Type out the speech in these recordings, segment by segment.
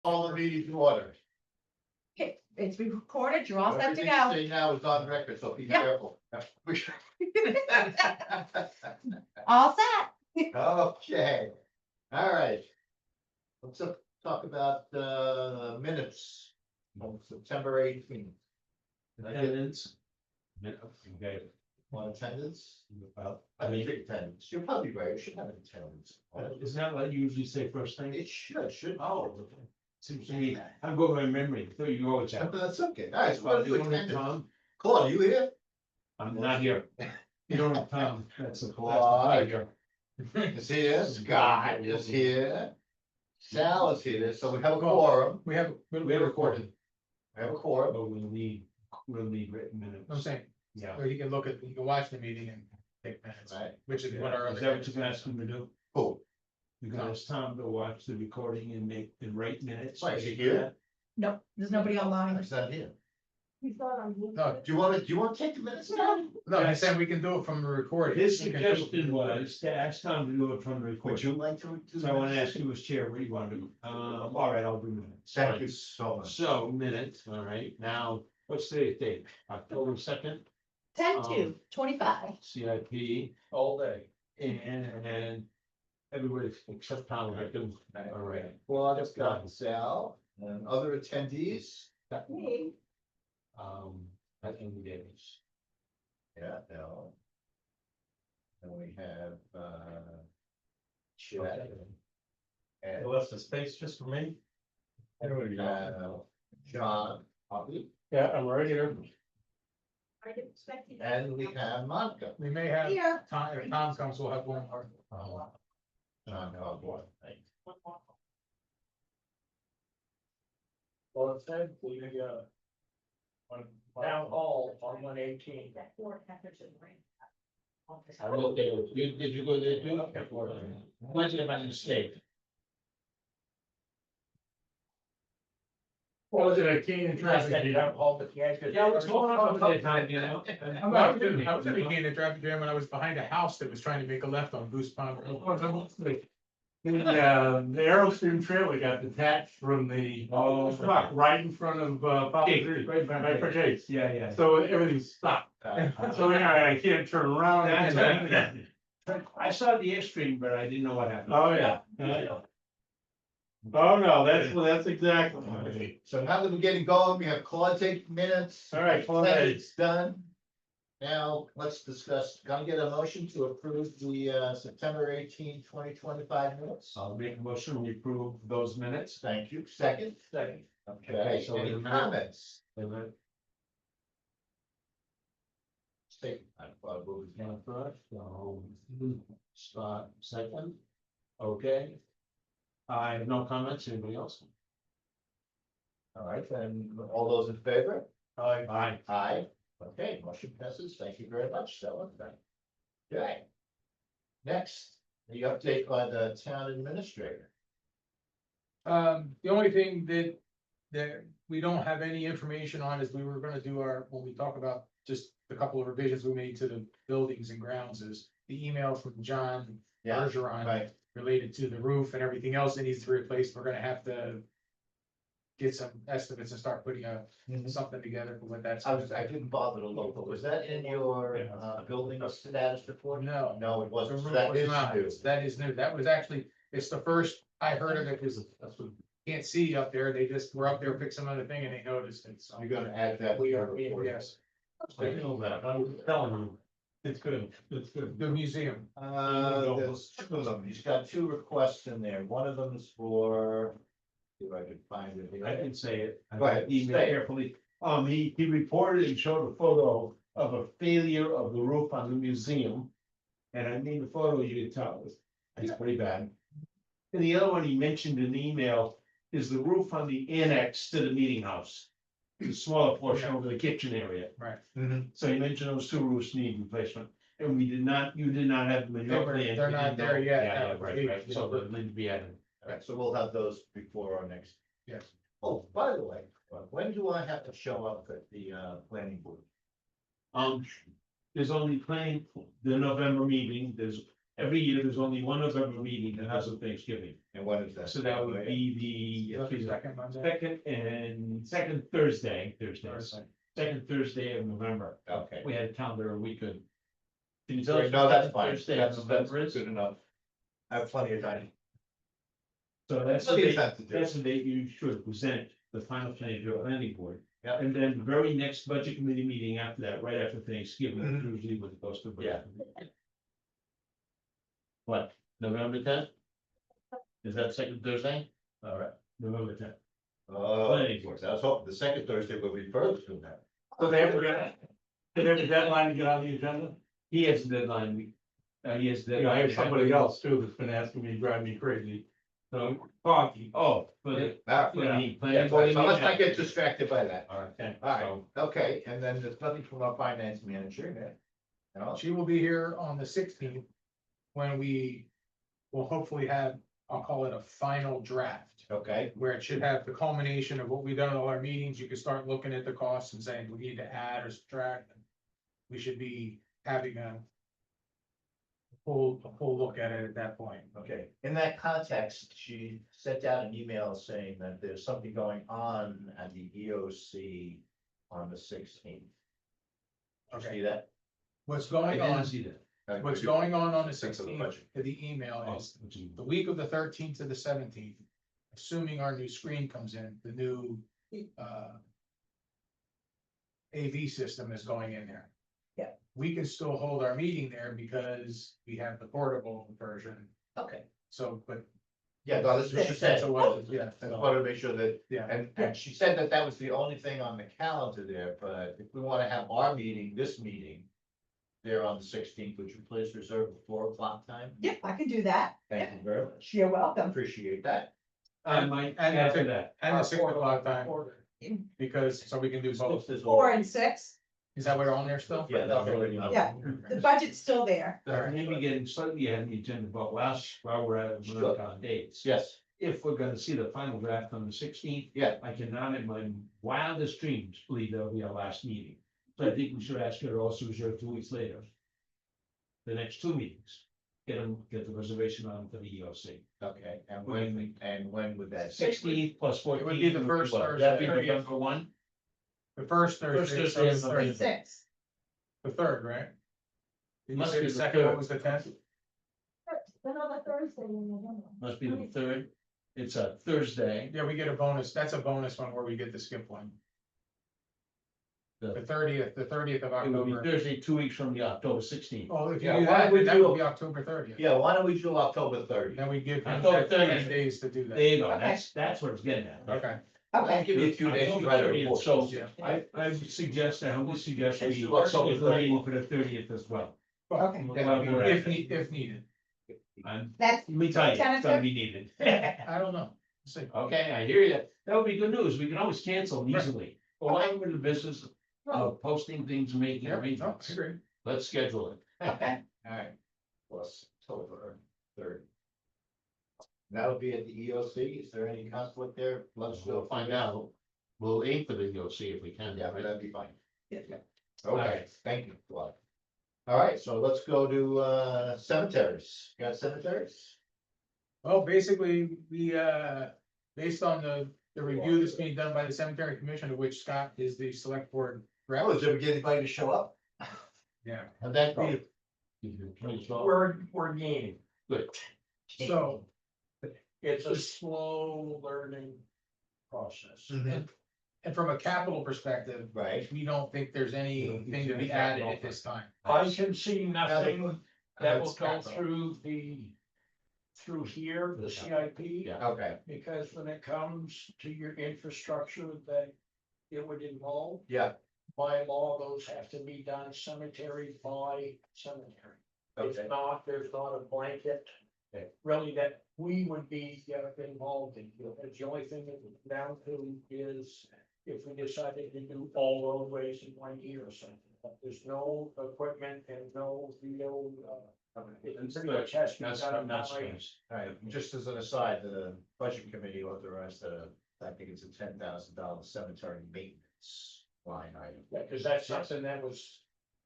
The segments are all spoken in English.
Call the meeting to order. Okay, it's being recorded, you're all set to Everything go. say now is on record, so be Yep. careful. All set. Okay, all right. Let's talk about the minutes of September 18th. Can I get Attendance. Okay. one attendance? Well, I mean, attendance, you're probably right, it should have attendance. Isn't that what you usually say first thing? It should. Oh, okay. Seems to me, I'm going by memory, so you always have. That's okay, all right, so what Well, do you you don't have attend? Tom, Claude, are you here? I'm not here. You don't have Tom, that's a Why? collapse. Is here, Scott is here. Sal is here, so we have a quorum, We have recorded. we have a quorum. But we'll need written minutes. I'm saying, Yeah. so he can look at, he can watch the meeting and take minutes, Right. which is what our Is other. that what you're gonna ask him to do? Cool. You're gonna ask Tom to watch the recording and write minutes? Why, is he here? No, there's nobody online. He's not here. No, Do you want to take the minutes down? no, he's saying we can do it from the recording. His We can do it from the suggestion recording. was to ask Tom to do it from the Would recording. you like to? do So I wanna minutes? ask you as chair, what do you wanna do? All right, I'll do minutes. Thank you so much. So minutes, all right, now, what's today's date? October 2nd, 10/2/25. CIP, all day, and everybody except Tom, I can, all right. Well, I just got Sal and other attendees. I think the days. Yeah, no. And we have, Chad. And left the space just for me. we have John, Hoppy, Yeah, I'm right here. and we have Monica. We may have, Here. Tom, if Tom comes, we'll have one more. John Hogwarts. Well, it said we, on town hall on 118. I wrote there, did you go there too? When's it my mistake? Well, is it a key in Traffic, traffic? you have all the cats. Yeah, what's going on with that time, you know? I was in a key in the traffic jam when I was behind a house that was trying to make a left on Goose Pond Road. The Aerostream trailer got detached from the truck right in front of Papa Street, right by Gates. Yeah. So everything's stopped. So I can't turn around. I saw the Airstream, but I didn't know what happened. Oh, yeah. Oh, no, that's exactly. So now that we're getting going, we have Claude take minutes. All right, Claude. It's done. Now, let's discuss, gonna get a motion to approve the September 18, 2025 minutes. I'll make a motion, we approve those minutes. Thank you. Second? Second. Okay, So any the minute- comments? State, I thought what was going first, so start second. Okay. I have no comments, anybody else? All right, then, all those in favor? Aye. Aye. Okay, motion passes. Thank you very much, Stella. Okay. Next, the update by the town administrator. The only thing that we don't have any information on is we were gonna do when we talk about just a couple of revisions we made to the buildings and grounds is the email from John Bergeron Right. related to the roof and everything else that needs to be replaced. We're gonna have to get some estimates and start putting something together for what that's. I didn't bother to look, but was that in your building status report? No. No, it The wasn't. roof So that was is not. new. That is new. That was actually, it's the first I heard of it, because that's what, can't see up there. They just were up there fixing another thing and they noticed it. So You're gonna add that. we to are, the report. yes, I know that, I was telling you, it's good, it's good. the museum. There's two of them. He's got two requests in there. One of them is for, if I could find it I here. can say it. I Go ahead, email say it. carefully. He reported and showed a photo of a failure of the roof on the museum. And I mean, the photo you can tell, it's pretty bad. And the other one he mentioned in the email is the roof on the annex to the meeting house. The smaller portion over the kitchen area. Right. So he mentioned those two roofs need replacement. And you did not have them in your plan. They're We not didn't there know. yet, Yeah, no. yeah, right, so they'll need to be added. All right, so we'll have those before our next. Yes. Oh, by the way, when do I have to show up at the planning board? There's only planning, the November meeting, there's every year, there's only one November meeting, the house of Thanksgiving. And when is that? So that would be the Second Monday. second Thursday of November. Okay. We had a calendar, we could. Can you tell Great, us no, what that's second fine, Thursday of that's November is? good enough. I have plenty of time. So that's the Plenty of date, time to do it. that's the date you should present the final plan to the planning board. Yeah. And then the very next budget committee meeting after that, right after Thanksgiving, Mhm. usually when it goes to. Yeah. What, November tenth? Is that second Thursday? All right, November tenth. Oh, Planning board. I was hoping the second Thursday would be further from that. So they have a deadline to get on the agenda? He has a deadline, he has. Yeah, I have somebody else too that's been asking me, driving me crazy. So, Foggy. Oh, for the, Ah, for the yeah, planning board. so let's not get distracted by that. All right, okay. All right, okay, and then there's nothing from our finance manager, yeah. No? She will be here on the 16th, when we will hopefully have, I'll call it a final draft, Okay, where it should have the culmination of what we've done in all our meetings. You can start looking at the costs and saying, we need to add or subtract. We should be having a full look at it at that point. okay, in that context, she sent out an email saying that there's something going on at the EOC on the 16th. Okay. See that? What's I going didn't on, see that. what's going on the Sense of the sixteenth, budget. the email Oh, is the week of the 13th to the 17th. Assuming our new screen comes in, the new AV system is going in there. Yeah. We can still hold our meeting there because we have the portable version, Okay. so, but. Yeah, no, this is what she said. So what, yeah, I just wanted to make sure that, yeah, and she said that that was the only thing on the calendar there, but if we wanna have our meeting, this meeting. There on the 16th, would you please reserve a 4 o'clock time? Yep, I can do that. Thank you very much, You're welcome. appreciate that. I might and add to the- that. and the 6 o'clock time, because, so we can do both. Four and six, Is that what are on there still? Yeah, that's already. Yeah. the budget's still there. Maybe getting slightly ahead of the agenda, but while we're at it, we're Sure. on dates. Yes, If we're gonna see the final draft on the 16th. Yeah. I cannot in my wildest dreams believe that'll be our last meeting. So I think we should ask her to also reserve 2 weeks later. The next 2 meetings, get the reservation on for the EOC. okay, and What do you think? when would that? 16th plus 14th. It would be the first Would that be Thursday. November 1? The first Thursday, so Thursday the of third- November. Six. the third, right? Did you Must say be the the second, what third. was the 10th? Another Thursday in November. Must be the 3rd. It's a Thursday. Yeah, we get a bonus, that's a bonus one where we get the skip one. The The- 30th of It would be October. Thursday, 2 weeks from the October 16th. Oh, if you Yeah, do why that, would that you- would be October 30th. Yeah, why don't we do October 30th? Then we give him October 10 30th. days to do There that. you go, Okay. that's what it's getting at. Okay, I'll give you a few days to write a report. So yeah. I would suggest, I would suggest Let's we do October October 30th for the 30th as well. Okay, If needed. And that's, let me tell you, it's gonna Tentative? be needed. I don't know. See. Okay, I hear you. That would be good news. We can always cancel Right. easily. But why we're in the business of posting things, and making Yeah, no, I arrangements. agree. Let's schedule it. okay, Alright, plus October 3rd. That'll be at the EOC, is there any conflict there? Let's We'll find out. We'll aim for the EOC if we can. Yeah, but that'd be fine. Yeah. Okay, Alright. thank you. Alright, so let's go to cemeteries. Got cemeteries? Well, basically, we, based on the review that's being done by the cemetery commission, of which Scott is the select board rep. Oh, did we get anybody to show up? Yeah, How'd that go? We're gaining. Good. so, It's a slow learning process. Mhm. and from a capital perspective, Right. we don't think there's anything to be added at this time. I can see nothing that will That's go capital. through here, the CIP. Yeah. Okay, Because when it comes to your infrastructure that it would involve, yeah, by law, those have to be done cemetery by cemetery. It's okay, not, there's not a blanket. Okay. Really that we would be involved in. It's the only thing that it's down to is if we decided to do all roadways in 1 year or something. But there's no equipment and no real, it pretty much has to be That's done not by. strange. alright, just as an aside, the budget committee authorized I think it's a $10,000 cemetery maintenance line item. Yeah, cause that's something that was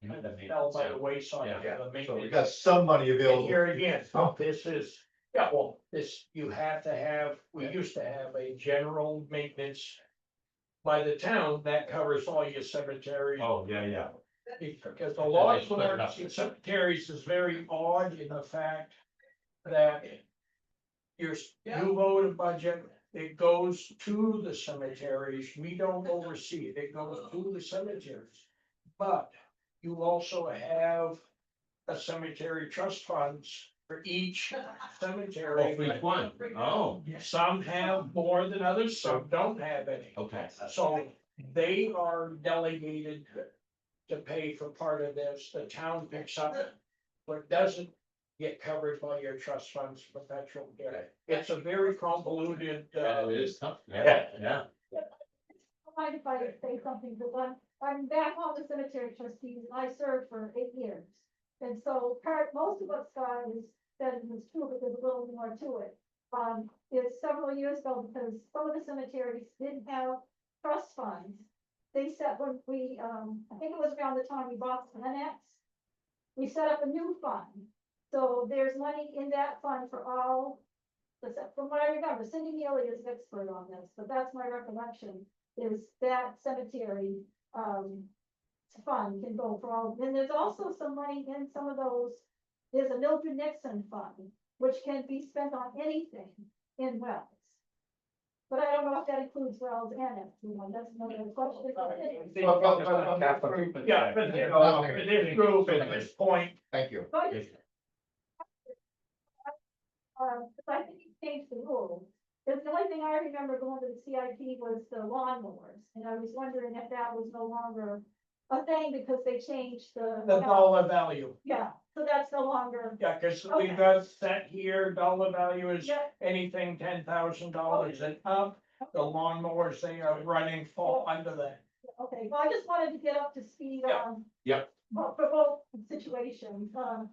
kind of fell by the wayside. Yeah. The So we maintenance. got some money And available. here again, this is, yeah, well, this, you have to have, we used to have a general maintenance. By the town, that covers all your cemeteries. Oh, yeah. Because the law for cemeteries is very odd in the fact that. Your new voted budget, it goes to the cemeteries, we don't oversee it, it goes to the cemeteries. But you also have a cemetery trust funds for each cemetery. Which one? Oh, Some have more than others, some don't have any. okay. So they are delegated to pay for part of this, the town picks up, but doesn't get covered by your trust funds perpetual care. It's a very convoluted, It is tough. Yeah. Mind if I say something, because I'm back on the cemetery trustees, and I served for 8 years. And so most of what Scott has said is true, but there's a little more to it. It's several years ago, because some of the cemeteries didn't have trust funds. They said when we, I think it was around the time we bought Annex, we set up a new fund. So there's money in that fund for all, from what I remember, Cindy Neely is an expert on this, but that's my recollection, is that cemetery, fund can go for all, and there's also some money in some of those, there's a Mildred Nixon fund, which can be spent on anything in Wells. But I don't know if that includes Wells and it, that's another question. yeah, but you know, this group at this point, Thank you. But I think he changed the rules. Because the only thing I remember going to the C.I.P. was the lawnmowers, and I was wondering if that was no longer a thing because they changed the. the dollar value. Yeah, so that's no longer. Yeah, cause we Okay. got set here, dollar value is Yeah, anything $10,000 and up. The lawnmowers they are running fall under that. okay, well, I just wanted to get up to speed Yeah. on. Yep. For both situations, oh,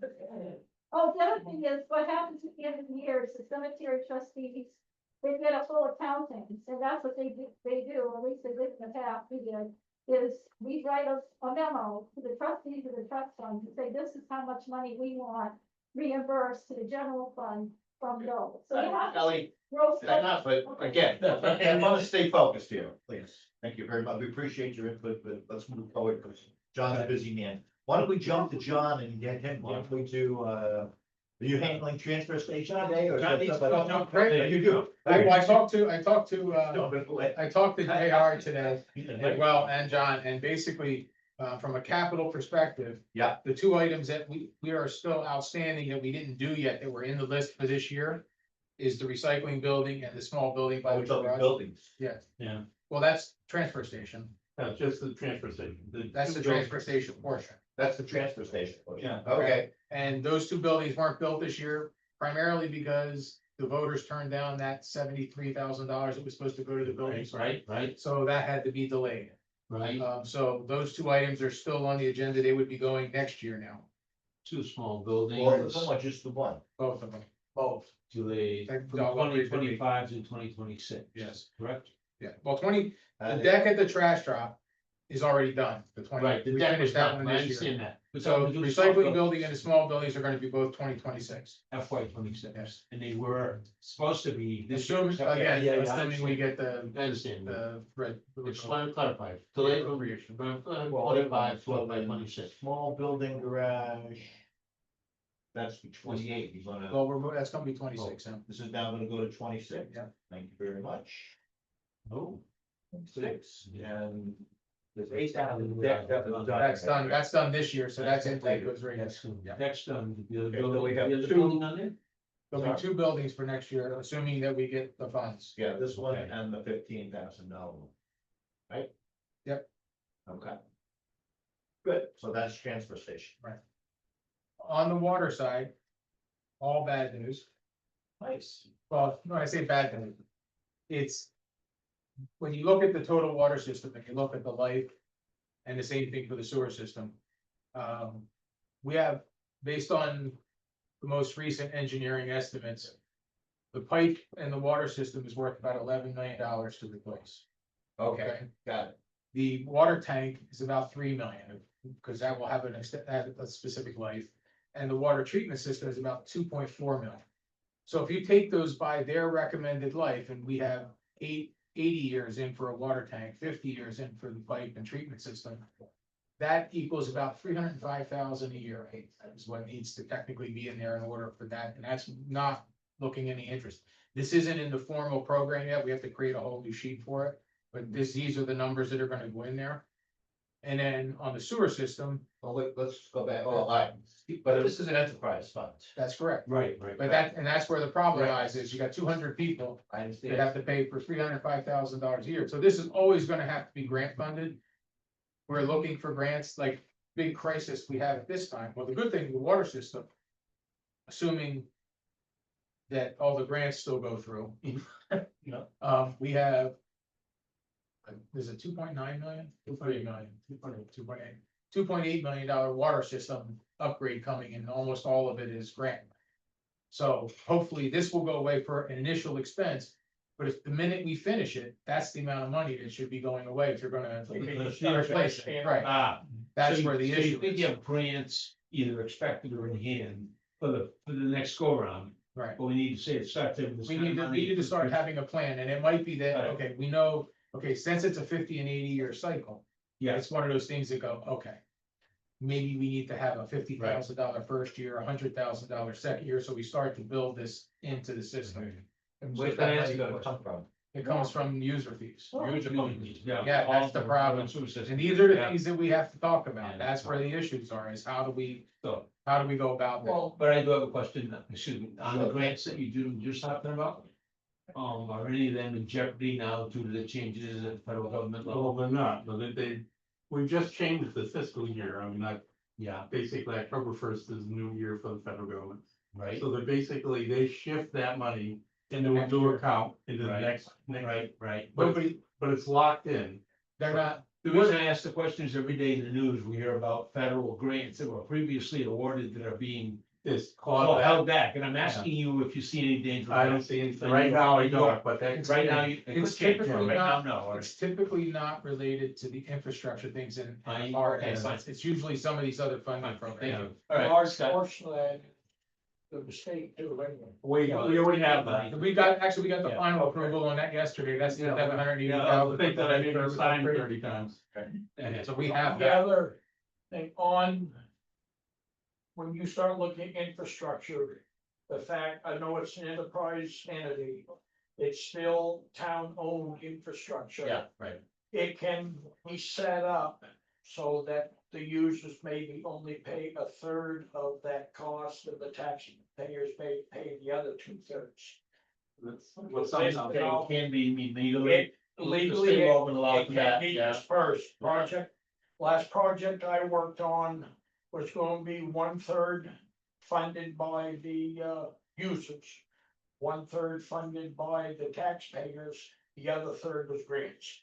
the other thing is, what happens at the end of the year is the cemetery trustees, they get a full accounting, and that's what they do, at least they did in the past, we did. Is we write a memo to the trustees of the trust fund to say, this is how much money we want reimbursed to the general fund from those. So you have to Ellie, gross. but again, I want to stay focused here, please. Thank you very much. We appreciate your input, but let's move forward because John's a busy man. Why don't we jump to John and get him? Why don't we do, are you handling transfer station today or? John needs to somebody else? jump right Yeah, you do. I talked to Jumping away. I talked to JR today as well, and John, and basically, from a capital perspective. Yeah. The two items that we are still outstanding that we didn't do yet, that were in the list for this year. Is the recycling building and the small building by Oh, the we're talking garage. buildings. Yes, Yeah, well, that's transfer station, just the transfer station. that's the transfer station portion. That's the transfer station. Yeah. Okay, And those two buildings weren't built this year, primarily because the voters turned down that $73,000 that was supposed to go to the buildings. Right, So that had to be delayed. right. So those two items are still on the agenda. They would be going next year now, Two small well, buildings. it's not just the one. both of them. Both. To the That from dollar is gonna be- 2025 to 2026. Yes. Correct? Yeah, well, the Uh, deck at the trash drop is already done. The 20, Right, the we deck finished was that done, one I this year. understand that. But So we the do small recycling building and the small buildings are gonna be both 2026. FY 26, Yes. and they were supposed to be this year. Assuming, again, Yeah, assuming we get I understand. the red. Just want to clarify, delayed appropriation, but 25, 12 by 26. Small building garage. That's the 28, you're gonna, Well, that's gonna be 26 now. this is now gonna go to 26. Yeah. Thank you very much. Oh. 6, and there's 8,000 deck that was done. That's done this year, so that's in, that goes right. That's, Yeah. next, the Okay, so we have the other two- building on there? There'll be two buildings for next year, assuming that we get the funds. Yeah, this one Okay. and the $15,000. Right? Yep. Okay. Good, so that's transfer station. On the water side, all bad news. Nice. Well, when I say bad news, it's. When you look at the total water system and you look at the life. And the same thing for the sewer system. We have, based on the most recent engineering estimates. The pipe and the water system is worth about $11 million to replace. Okay, got it. The water tank is about 3 million, because that will have a specific life. And the water treatment system is about 2.4 million. So if you take those by their recommended life, and we have 80 years in for a water tank, 50 years in for the pipe and treatment system. That equals about 305,000 a year, right? That is what needs to technically be in there in order for that, and that's not looking any interest. This isn't in the formal program yet, we have to create a whole new sheet for it, but these are the numbers that are gonna go in there. And then on the sewer system, Well, let's go back, oh, all right, but this is an enterprise fund. that's correct. Right. But that's where the problem lies, is you got 200 people I that understand. have to pay for $305,000 a year, so this is always gonna have to be grant funded. We're looking for grants, like big crisis we have at this time, well, the good thing, the water system. Assuming. That all the grants still go through. We have. Is it 2.9 million? 2.8 million, 2.8 million dollar water system upgrade coming, and almost all of it is grant. So hopefully this will go away for an initial expense. But if the minute we finish it, that's the amount of money that should be going away if you're gonna replace it, right? That's where the So you issue think is, you have grants either expected or in hand for the next go round, right? but we need to say it starts. We need to start having a plan, and it might be that, Right. okay, we know, okay, since it's a 50 and 80 year cycle. Yeah. It's one of those things that go, okay. Maybe we need to have a $50,000 first year, $100,000 second year, so we start to build this into the system. And Where's with that that money money, gonna come from? it comes from user fees. Yeah, that's the problem. And these are the things that we have to talk about, that's where the issues are, is how do we go about that? Well, but I do have a question, excuse me, on the grants that you do, you're talking about. Are any of them in jeopardy now due to the changes at the federal government Well, level? they're not, but we just changed the fiscal year, I mean, Yeah, basically October 1st is the new year for the federal government. right, So they shift that money into a Next new year. account, into the Right. next, right. but it's locked in. They're not, The reason I ask the questions every day in the news, we hear about federal grants that were previously awarded that are being It's called, held back, and I'm asking you if you see any danger. I don't see anything, right now I don't, but that. Right now, it It's could change, typically right now, not- no, or- it's typically not related to the infrastructure things in I- our, okay, fine. it's usually some of these other funding Thank programs. you. All right, Large Scott. portion of that, the state too, anyway. We already have that. We got the Yeah. final approval on that yesterday, that's the Yeah. 780,000. I think that I didn't sign 30 times. So we have The that, other thing on. When you start looking at infrastructure, the fact, I know it's an enterprise entity, it's still town-owned infrastructure. Yeah, right. It can be set up so that the users maybe only pay a third of that cost, and the taxpayers pay the other 2/3. What's Okay, it can be, I mean, legally. Legally, The state it law would allow it for can that, be yeah. dispersed. Last project I worked on was going to be 1/3 funded by the users. 1/3 funded by the taxpayers, the other third was grants.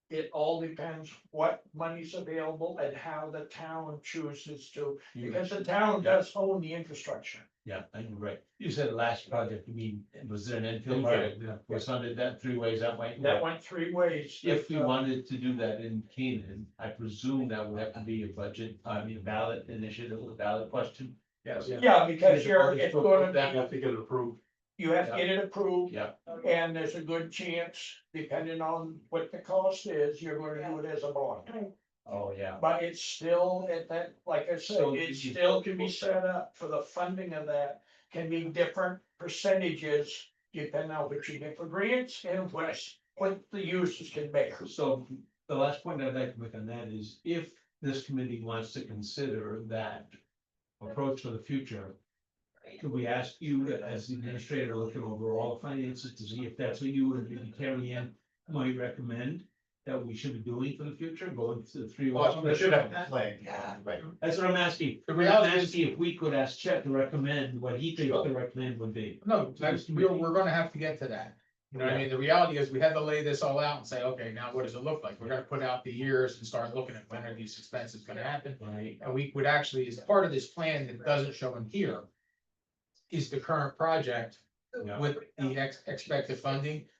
It all depends what money's available and how the town chooses to, because the town does own the infrastructure. Yeah, I think you're right. You said last project, you mean, was it an Infield, infield project? Was funded that 3 ways that way? That went 3 ways. If we wanted to do that in Canaan, I presume that would have to be a budget, I mean, a ballot initiative, a ballot question. yes, Yeah, because it's gonna That be, have to get approved. you have to get it approved. Yeah. And there's a good chance, depending on what the cost is, you're gonna do it as a bond. Oh, yeah. But it's still at that, like I So said, it you- still can be set up for the funding of that, can be different percentages. Depending on what you get for grants and what the users can bear. So the last point I'd like to make on that is if this committee wants to consider that approach for the future. Could we ask you as the administrator looking over all the finances to see if that's what you and maybe Carrie Ann might recommend? That we should be doing for the future, going to the 3. Well, we should have a plan, right? That's what I'm asking. The I'm reality is- asking if we could ask Chet to recommend what he thinks the recommend would be. no, we're gonna have to get to that. You know what I mean, the reality is we had to lay this all out and say, okay, now what does it look like? We're gonna put out the years and start looking at when are these expenses gonna happen. Right. And we would actually, as part of this plan that doesn't show in here. Is the current project Yeah. with the expected funding,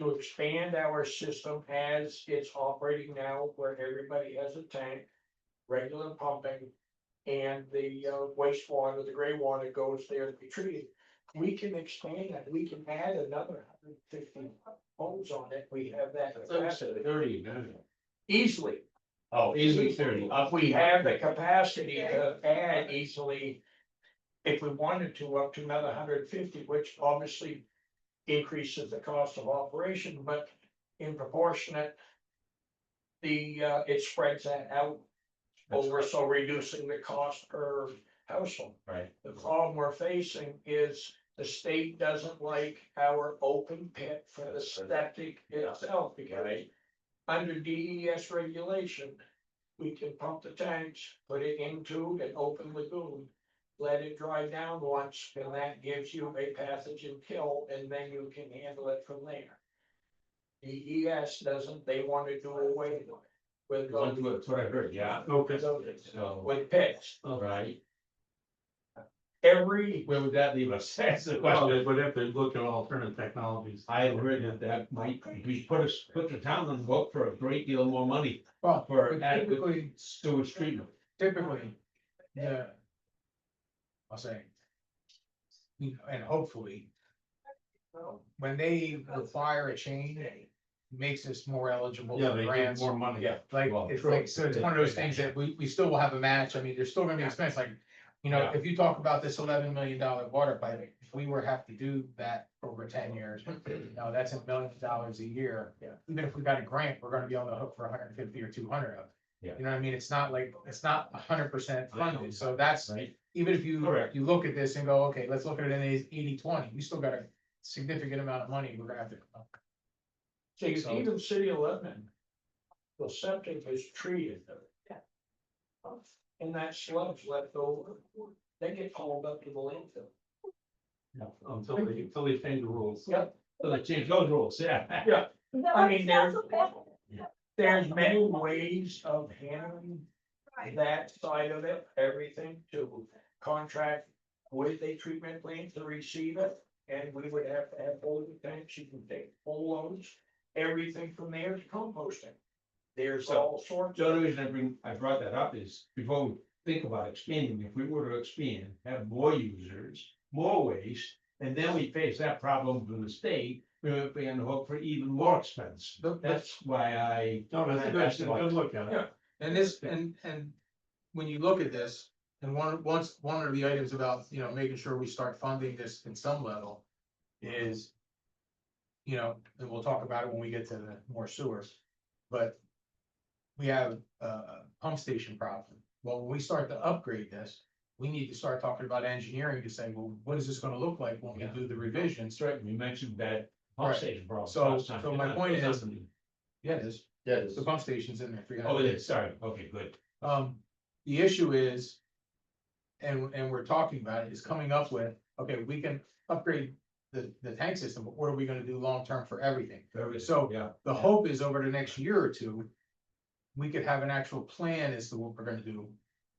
to expand our system as it's operating now, where everybody has a tank, regular pumping. And the wastewater, the gray water goes there to be treated. We can expand that, we can add another 150 homes on it, we have that capacity 30, no, easily. oh, easily 30. We have the capacity to add easily. If we wanted to, up to another 150, which obviously increases the cost of operation, but in proportionate. It spreads that out over, so reducing the cost per household. Right. The problem we're facing is the state doesn't like our open pit for the septic itself, because under DES regulation, we can pump the tanks, put it into an open lagoon, let it dry down once, and that gives you a pathogen kill, and then you can handle it from there. DES doesn't, they want to do away with That's what I heard, yeah. Okay. So, with pits. all right, Every, where would that leave us? That's the Well, question. they would have to look at alternative technologies. I heard that might, we put the town on the hook for a great deal more money Well, for but adequate typically, sewage treatment. yeah. I'll say. And hopefully. When they require a change, it makes us more eligible Yeah, for they get grants. more money. Yeah. Like, Well, it's true. like, so it's one of those things that we still will have a match, I mean, there's still gonna be expense, like, you know, Yeah. if you talk about this $11 million water pipe, if we were have to do that over 10 years, now that's $1 million a year. Yeah. Even if we got a grant, we're gonna be on the hook for 150 or 200 of it. Yeah. You know what I mean, it's not like, it's not 100% funded, so that's, Right. even if you, Correct. you look at this and go, okay, let's look at it in 80-20, we still got a significant amount of money we're gonna have to. see, So- even city of Lebanon, the septic is treated. And that sludge left over, they get hauled up to the landfill. Until they change the rules. Yep. So they changed those rules, yeah. Yeah, I mean, That's there's, okay. there's many ways of handling that side of it, everything to contract with a treatment plant to receive it. And we would have to have holding tanks, you can take full loads, everything from there to composting. There's So, all sorts The of. only reason I brought that up is before we think about expanding, if we were to expand, have more users, more waste. And then we face that problem from the state, we would be on the hook for even more expense. That's why I. No, that's a good look at it. Yeah. And this, and when you look at this, and one of the items about, you know, making sure we start funding this at some level is. You know, and we'll talk about it when we get to the more sewers, but. We have a pump station problem. Well, when we start to upgrade this, we need to start talking about engineering to say, well, what is this gonna look like when we Yeah. do the revisions? That's right, we mentioned that pump Right. station problem. So- last time. so my point is- Something- Yeah, it is. Yeah, The pump station's in there, 300. Oh, it is, sorry, okay, good. The issue is. And we're talking about it, is coming up with, okay, we can upgrade the tank system, but what are we gonna do long-term for everything? So- Yeah, The hope is over the next year or two. We could have an actual plan as to what we're gonna do.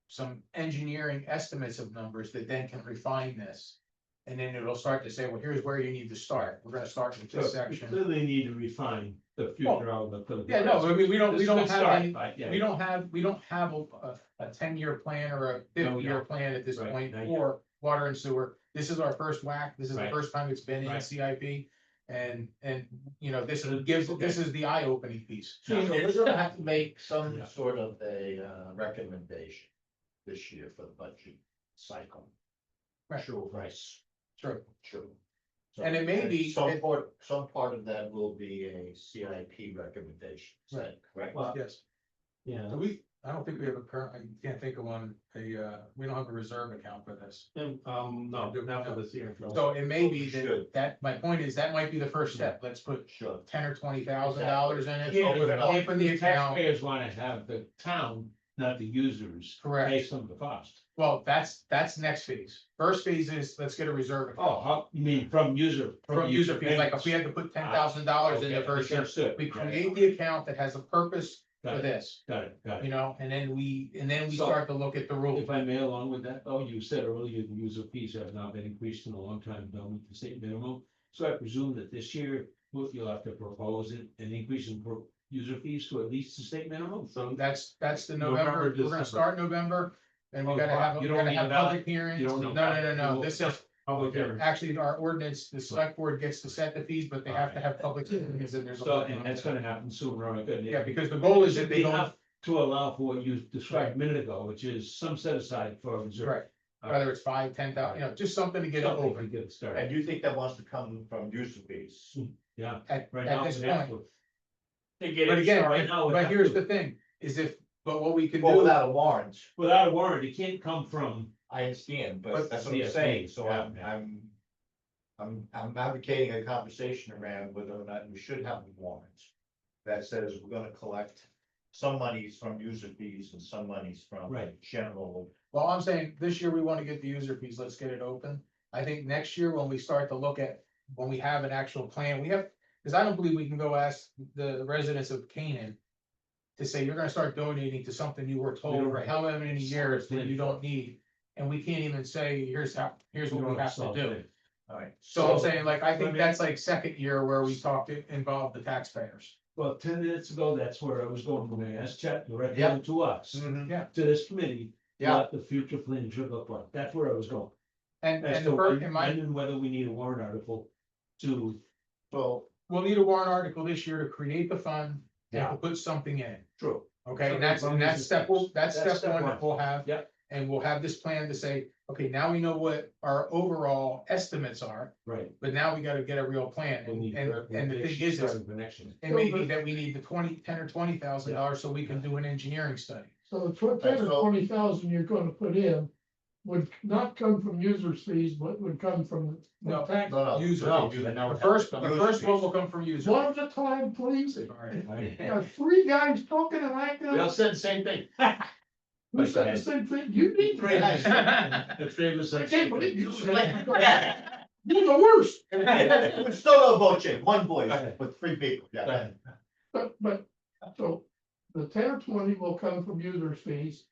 Some engineering estimates of numbers that then can refine this. And then it'll start to say, well, here's where you need to start. We're gonna start with so this we section. clearly need to refine the future outlook. for the- Yeah, no, I mean, we don't This is a good have start, any, but yeah. we don't have a 10-year plan or a No, 50-year no. plan at this Right, point no. for water and sewer. This is our first whack. This is the Right. first time it's been in Right. CIP. And, you know, this Okay. gives, this is the eye-opening piece. So we're gonna have to make some Yeah. sort of a recommendation this year for the budget cycle. Right. Sure, right, True. sure. So, And it may be- some part of that will be a CIP recommendation, is that correct? Well, Yes. Yeah, So I don't think we have a current, I can't think of one, we don't have a reserve account for this. and, no, not for this year. So it may be Should. that my point is, that might be the first step. Let's put Sure. $10,000 or $20,000 in it. Yeah. Open the account. Taxpayers wanna have the town, not the users. Correct. Pay some of the cost. Well, that's next phase. First phase is, let's get a reserve account. Oh, how, you mean from user? From user fees, like if we had to put $10,000 in the first year, Understood. we create the account that has a purpose Got for it, this, got it, got you it. know, and then we So- start to look at the rules. If I may, along with that, though, you said earlier the user fees have not been increased in a long time, don't meet the state minimum. So I presume that this year, you'll have to propose an increase in user fees to at least the state minimum. So That's the November, November, we're gonna December. start November, and we Oh, gotta have, you we don't gotta need have a ballot? public hearings. You No, don't no, need- no, this is, public hearing. actually, our ordinance, the select board gets to set the fees, but they have to have public hearings, and there's. a- So, and that's gonna happen sooner or later. Yeah, because the goal is that they don't, Enough to allow for what you described a minute ago, which is some set aside for reserve. right, whether it's 5, 10,000, just something to get it Something over. to get it started. And you think that wants to come from user fees? Yeah. At, Right at now, this that's point, what- To get but it again, started. right now, we but have here's to. the thing, is but what we can Well, do, without a warrant, Without a warrant, it can't come from. I understand, But- but that's what I'm Yes, saying, so yeah, I'm advocating a conversation around whether or not we should have a warrant. That says we're gonna collect some monies from user fees and some monies from Right. general. well, I'm saying, this year we wanna get the user fees, let's get it open. I think next year, when we start to look at, when we have an actual plan, we have, because I don't believe we can go ask the residents of Canaan. To say you're gonna start donating to something you were told for however many years that you don't need. And we can't even say, here's what we have to do. Alright, So I'm saying, like, I think that's like second year where we talked to involve the taxpayers. Well, 10 minutes ago, that's where I was going when I asked Chet directly Yeah. to us, Yeah. to this committee. Yeah. What the future plan should look like. That's where I was going. And As the to first, when and whether we need a warrant article to. so, we'll need a warrant article this year to create the fund and Yeah. to put something in. True. Okay, and Something from that's user step, fees. that's That's step step one one. that we'll have. Yep. And we'll have this plan to say, okay, now we know what our overall estimates are, Right. but now we gotta get a real plan. We need- And the we thing should is, start with the next one. it may be that we need the 10 or $20,000 so we can do an engineering study. So the 10 or So- 20,000 you're gonna put in would not come from users fees, but would come from No. the tax. no, User no. fees. no, The first user one fees. will come from user. One at a time, please. All right. Got three guys talking and acting. We all said the same thing. Who said the same thing? You need to. The famous. I can't believe you said that. You're the worst. It's still no vote, one voice, with three people, yeah. But, so the 10 or 20 will come from users fees.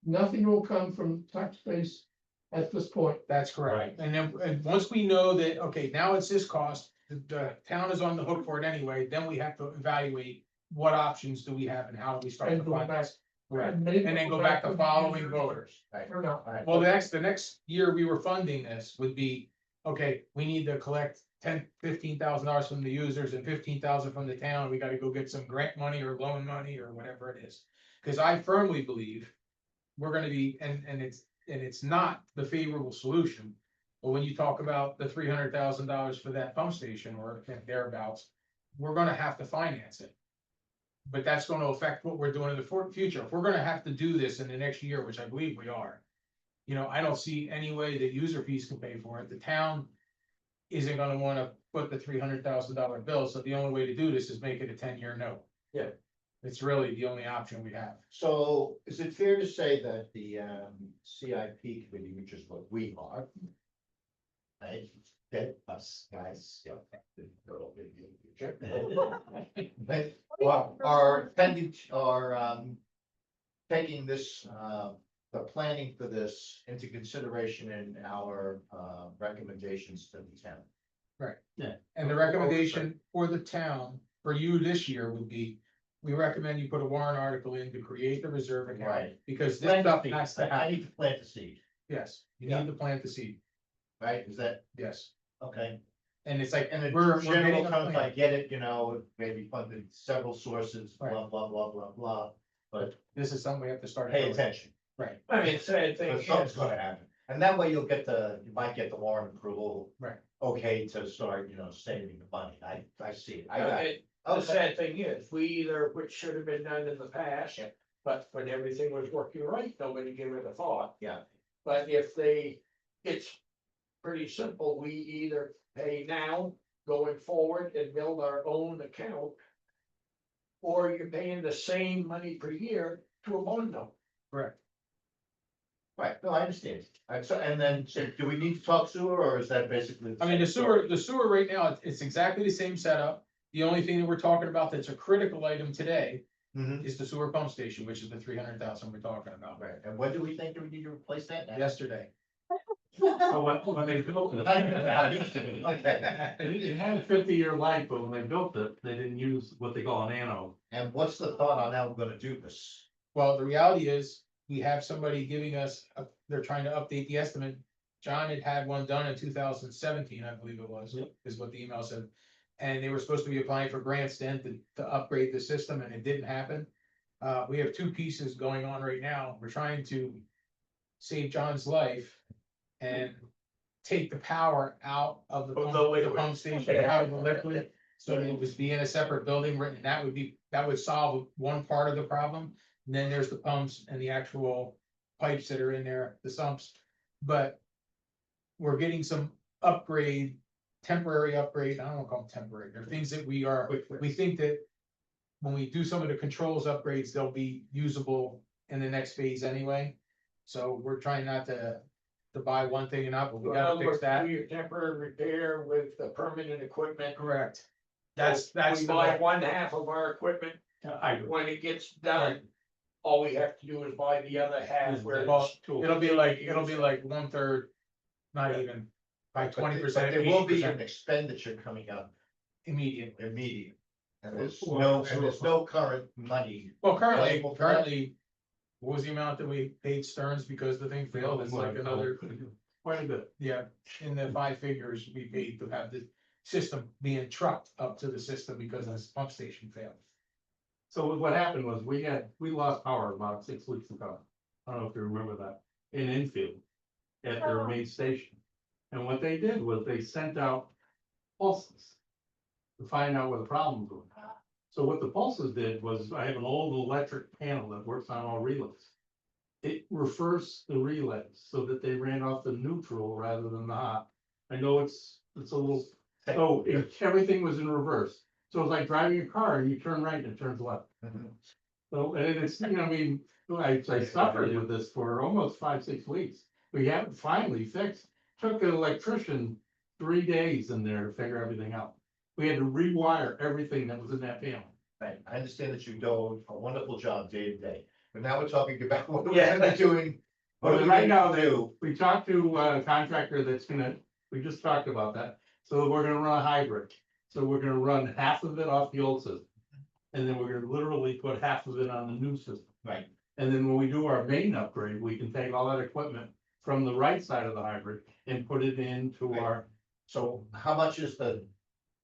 Nothing will come from tax base at this point. That's correct. And then, and once we know that, okay, now it's this cost, the town is on the hook for it anyway, then we have to evaluate what options do we have and how do we start And to go fund back. this. Right, maybe and then go back to the following users voters. Or not. Alright. Well, the next year we were funding this would be, okay, we need to collect $15,000 from the users and 15,000 from the town. We gotta go get some grant money or loan money or whatever it is. Cause I firmly believe we're gonna be, and it's not the favorable solution. But when you talk about the $300,000 for that pump station or thereabouts, we're gonna have to finance it. But that's gonna affect what we're doing in the future. If we're gonna have to do this in the next year, which I believe we are. I don't see any way that user fees can pay for it. The town isn't gonna wanna put the $300,000 bill, so the only way to do this is make it a 10-year note. Yeah. It's really the only option we have. So is it fair to say that the CIP committee, which is what we are? Right, that us guys, yeah. They are tending, are taking this, the planning for this into consideration in our recommendations to the town. And the recommendation for the town, for you this year would be, we recommend you put a warrant article in to create the reserve account. Right. Because this Plant the stuff seed. has to I happen. need to plant the seed, Yes, you Yeah. need to plant the seed. right? Is that, Yes. okay? And it's like, And in we're general getting a terms, I plan. get it, maybe funded several sources, blah, Right. blah, blah, blah, blah, but This is something we have to start. pay doing. attention. Right, I mean, sad thing Because something's is, gonna happen, and that way you might get the warrant approval. Right. Okay, to start, saving the money, I see it, I got it. the Okay. sad thing is, we either, which should have been done in the past, Yeah. but when everything was working right, nobody gave it a thought. Yeah. But it's pretty simple, we either pay now, going forward and build our own account. Or you're paying the same money per year to a bond note. correct. Right, no, I understand, and then, so do we need to talk sewer, or is that basically? I mean, the same sewer, story? the sewer right now, it's exactly the same setup. The only thing that we're talking about that's a critical item today Mhm. is the sewer pump station, which is the 300,000 we're talking about. Right, and when do we think that we need to replace that? Now? Yesterday. So when they built it, it had a 50-year life, but when they built it, they didn't use what they call an anode. And what's the thought on how we're gonna do this? Well, the reality is, we have somebody giving us, they're trying to update the estimate. John had one done in 2017, I believe it was, is what the email said. And they were supposed to be applying for grants then to upgrade the system, and it didn't happen. We have two pieces going on right now. We're trying to save John's life and take the power out of the pump station, out of the liquid. So that it was be in a separate building, and that would solve one part of the problem. And then there's the pumps and the actual pipes that are in there, the sumps. But we're getting some temporary upgrade, I don't wanna call them temporary, they're things that we think that when we do some of the controls upgrades, they'll be usable in the next phase anyway. So we're trying not to buy one thing and not, but we gotta fix that. Do your temporary repair with the permanent equipment. Correct. That's We the buy goal. one half of our equipment, when it gets done, all we have to do is buy the other half where Well, it's tool. It'll be like 1/3, not even, by But 20%. there will be 80% an expenditure coming up immediate. immediate. And Well, there's no current money. Well, currently, Available for that? what was the amount that we paid Stearns because the thing failed? It's like another, Quite a bit. yeah, in the 5 figures we paid to have the system being trucked up to the system because this pump station failed. So what happened was we lost power about 6 weeks ago. I don't know if you remember that, in Enfield, at their main station. And what they did was they sent out pulses to find out where the problems were. So what the pulses did was, I have an old electric panel that works on all relays. It reversed the relays so that they ran off the neutral rather than the hot. I know it's a little, so everything was in reverse. So it's like driving a car and you turn right and it turns left. So, and it's, I mean, I suffered with this for almost 5-6 weeks. We have it finally fixed. Took an electrician 3 days in there to figure everything out. We had to rewire everything that was in that panel. Right, I understand that you do a wonderful job day to day, but now we're talking about what we're gonna be doing. What are Well, we right now, gonna do? we talked to a contractor we just talked about that. So we're gonna run a hybrid. So we're gonna run half of it off the old system. And then we're gonna literally put half of it on the new system. Right, And then when we do our main upgrade, we can take all that equipment from the right side of the hybrid and put it into Right. our, so how much is the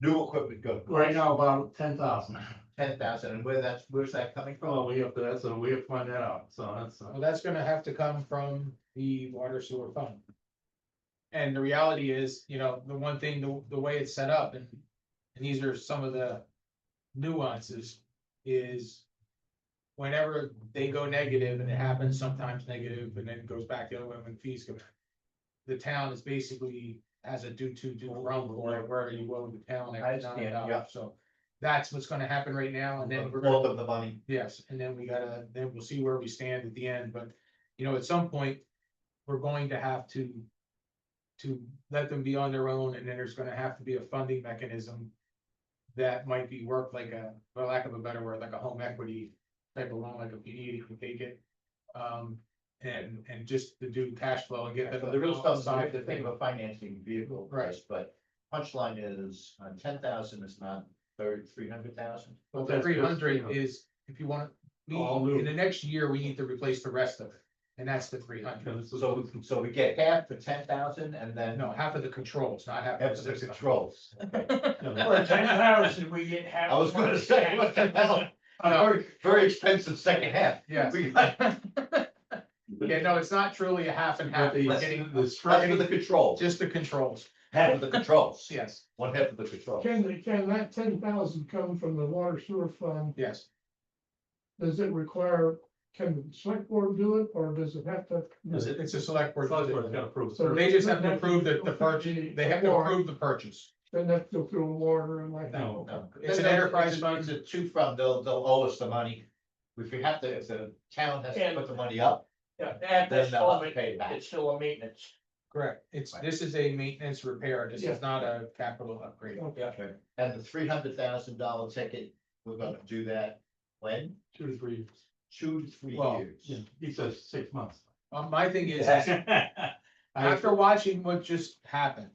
new equipment go? right now, about 10,000. 10,000, and where's that coming from? Oh, we have to find that out, so that's. Well, that's gonna have to come from the water sewer fund. And the reality is, the one thing, the way it's set up, and these are some of the nuances, is whenever they go negative, and it happens sometimes negative, and then it goes back the other way when fees go. The town is basically has a do from for it, where you owe the town. I understand, yeah. So that's what's gonna happen right now, and then we're Both gonna, of the money. yes, and then then we'll see where we stand at the end, but, at some point, we're going to have to let them be on their own, and then there's gonna have to be a funding mechanism that might be worked like for lack of a better word, like a home equity type of loan, like if you need, you can take it. And just to do cash flow and get them. So the real stuff is I have to think of a financing vehicle. for Right. this, but punchline is, 10,000 is not 300,000. But the 300 is, if you want, All new. in the next year, we need to replace the rest of it, and that's the 300. So we get half for 10,000 and then. No, half of the controls, not half Half of of the the system. controls. For 10,000, we get half. I was gonna say, what the hell? A very, very expensive second half. Yeah. We got- Yeah, no, it's not truly a half and half, But we're the getting That's for the controls, just the controls, half of the controls, yes, one half of the controls. Can that 10,000 come from the water sewer fund? yes. Does it require, can the select board do it, or does it have to? It's a select board. Select board's gotta approve. So They just have to approve the purchase, they have to approve the purchase. Doesn't have to go through water and like that? No. No. It's an enterprise fund. It's a two fund, they'll owe us the money. If we have to, if the town has to put the money up, Yeah, at then this they'll have to moment, pay it back. it's still a maintenance. Correct, this is a maintenance repair, this is not a capital upgrade. Okay. And the $300,000 ticket, we're gonna do that when? 2 to 3 years. 2 to 3 Well, years. Yeah, he says 6 months. My thing is, After watching what just happened,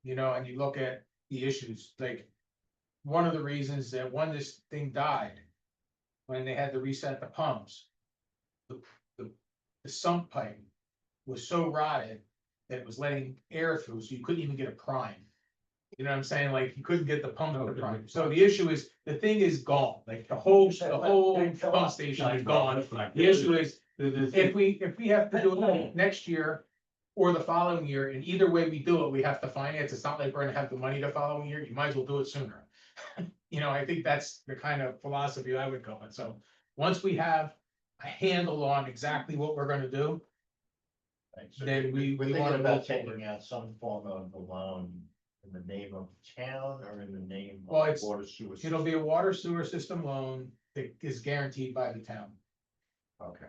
you know, and you look at the issues, like, one of the reasons that when this thing died, when they had to reset the pumps, the, the sump pipe was so rotted that it was letting air through, so you couldn't even get a prime. You know what I'm saying? Like, you couldn't get the pump to prime. So the issue is, the thing is gone, like, the whole pump station is gone. The issue is, if we have to do it next year or the following year, and either way we do it, we have to finance. It's not like we're gonna have the money the following year. You might as well do it sooner. You know, I think that's the kind of philosophy I would go with. So once we have a handle on exactly what we're gonna do, Right, so then we we're thinking wanna about move forward. taking out some form of a loan in the name of town or in the name Well, of it's- water sewer. It'll be a water sewer system loan that is guaranteed by the town, Okay.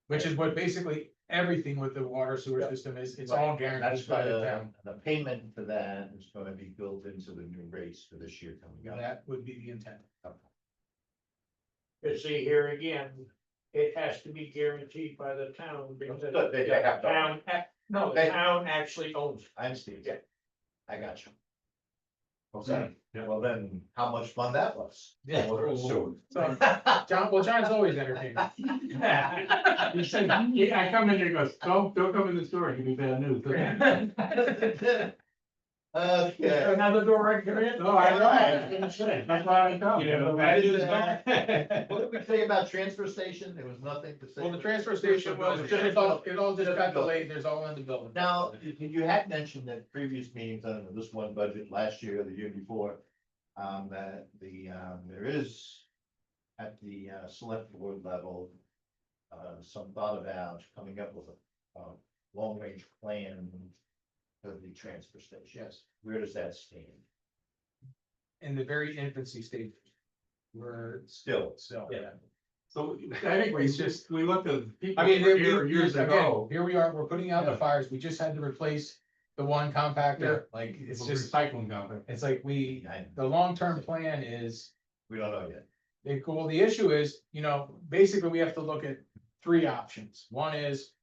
which is what basically everything with the water sewer Yeah. system is. It's all That's guaranteed by the town. the payment for that is gonna be built into the new rates for this year coming up. That would be the intent. But see, here again, it has to be guaranteed by the town because the But they have to- town, no, the They- town actually owns it. I understand. Yeah. I got you. Okay, Yeah. well then, how much fun that was. Yeah. Water and sewer. So, John's always entertaining. He said, yeah, I come in there and goes, don't come in the store, give me bad news. Okay. Another door I can get in? Oh, I know, I was gonna say, that's why I come. You know, bad news. What did we say about transfer station? There was nothing to say. Well, the transfer station was, it all just got delayed. There's all in the building. Now, you had mentioned that previous meetings, I don't know, this one budget last year, or the year before, that there is at the select board level, some thought about coming up with a long-range plan for the transfer station. Yes, Where does that stand? in the very infancy stage. We're Still, so, Yeah. So I think we just, we looked at people I mean, here years ago. here we are, we're putting out the Yeah. fires. We just had to replace the one compactor. Like, it's It's just, recycling company. it's like the long-term plan is, we don't know yet. well, the issue is, you know, basically we have to look at three options. One is,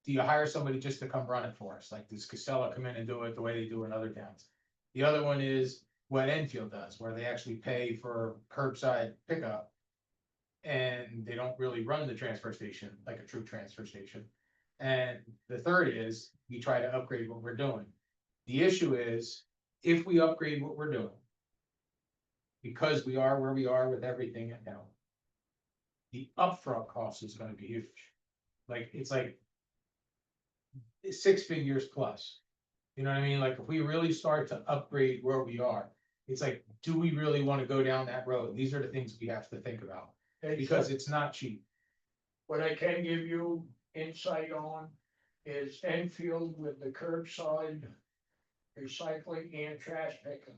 do you hire somebody just to come run it for us? Like, does Casella come in and do it the way they do in other towns? The other one is what Enfield does, where they actually pay for curbside pickup. And they don't really run the transfer station like a true transfer station. And the third is, we try to upgrade what we're doing. The issue is, if we upgrade what we're doing, because we are where we are with everything now, the upfront cost is gonna be huge. Like, it's like 6 figures plus. You know what I mean? Like, if we really start to upgrade where we are, it's like, do we really wanna go down that road? These are the things we have to think about, because it's not cheap. What I can give you insight on is Enfield with the curbside recycling and trash pickup.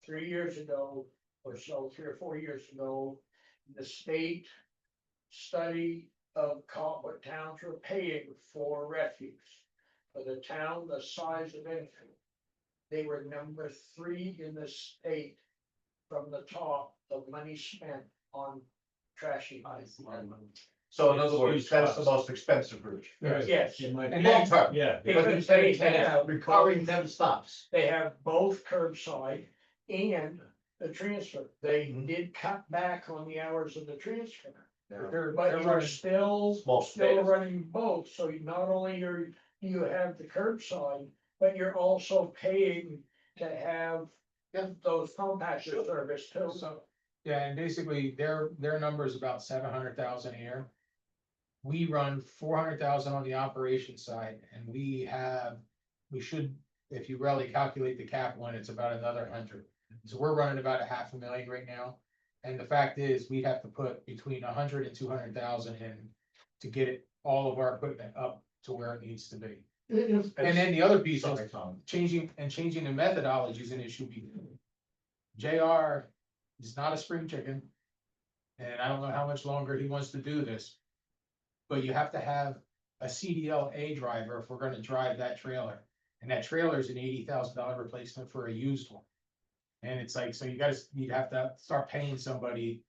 3 years ago, or so, 3 or 4 years ago, the state study of what towns were paying for refuse. For the town the size of Enfield, they were number 3 in the state from the top of money spent on trashing. So in other words, that's the most expensive route. Yes, And Long then, term. Yeah. Because they have, recovery never stops. they have both curbside and the transfer. They did cut back on the hours of the transfer. they're But you're running, still Small space. running both, so you not only you have the curbside, but you're also paying to have those compactor service too. so, yeah, and basically, their number is about 700,000 a year. We run 400,000 on the operations side, and we should, if you really calculate the cap one, it's about another 100. So we're running about 500,000 right now. And the fact is, we have to put between 100 and 200,000 in to get it, all of our equipment up to where it needs to be. If, And then the other piece is Sorry, Tom. changing the methodology is an issue. JR is not a spring chicken. And I don't know how much longer he wants to do this. But you have to have a CDL-A driver if we're gonna drive that trailer. And that trailer is an $80,000 replacement for a used one. And it's like, so you'd have to start paying somebody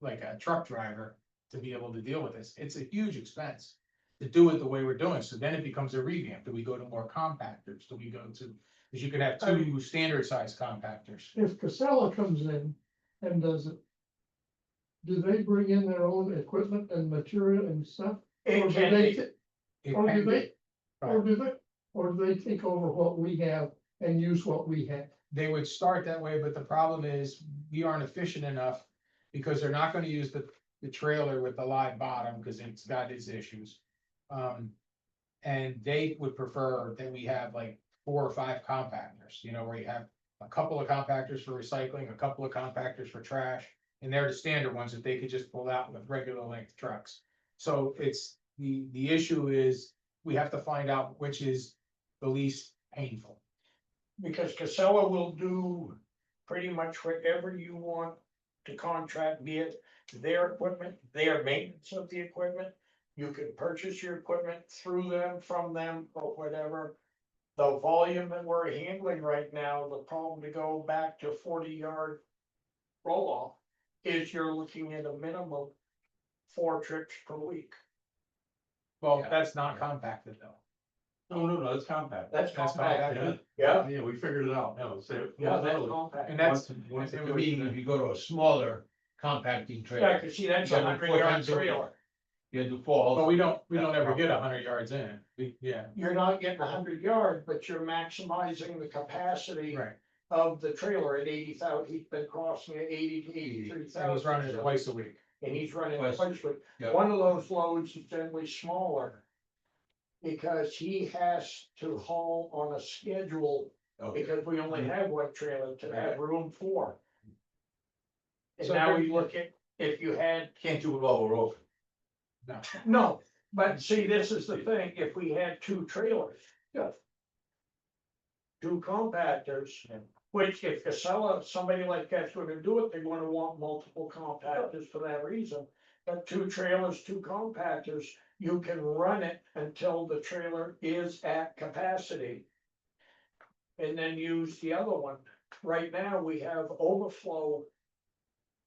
like a truck driver to be able to deal with this. It's a huge expense. to do it the way we're doing, so then it becomes a revamp, do we go to more compactors, do we go to, because you could have two standard size compactors. If Casella comes in and does it, do they bring in their own equipment and material and stuff? Or It do can they, be, It or can do be- they, or do they, or do they take over what we have and use what we have? They would start that way, but the problem is, we aren't efficient enough, because they're not gonna use the trailer with the live bottom, because it's got its issues. And they would prefer that we have like 4 or 5 compactors, you know, where you have a couple of compactors for recycling, a couple of compactors for trash. And they're the standard ones that they could just pull out with regular length trucks. So it's, the issue is, we have to find out which is the least painful. because Casella will do pretty much whatever you want to contract, be it their equipment, their maintenance of the equipment. You can purchase your equipment through them, from them, or whatever. The volume that we're handling right now, the problem to go back to 40-yard roll-off is you're looking at a minimum 4 trips per week. Well, that's not compacted though. No, it's compact. That's That's compact. compact. Yeah, Yeah, we figured it out, no, so. yeah, that's compact. And that's, Once I mean, if you go to a smaller compacting Yeah, trailer, cause see, that's Yeah, a but 100-yard 4 times a week. trailer. you had to fall. but we don't ever get 100 yards in, yeah, You're not getting 100 yards, but you're maximizing the capacity right, of the trailer at 80,000. He's been crossing at 80 to 83,000. and he's running it twice a week. And he's running Twice. twice, but Yeah. one of those loads is generally smaller. Because he has to haul on a schedule, Okay. because we only have one trailer to have room for. And So now there- we look at, if you had, Can't do it all, we're over. No, no, but see, this is the thing, if we had 2 trailers. Yeah. 2 compactors, which if Casella, somebody like that's gonna do it, they're gonna want multiple compactors for that reason. But 2 trailers, 2 compactors, you can run it until the trailer is at capacity. And then use the other one. Right now, we have overflow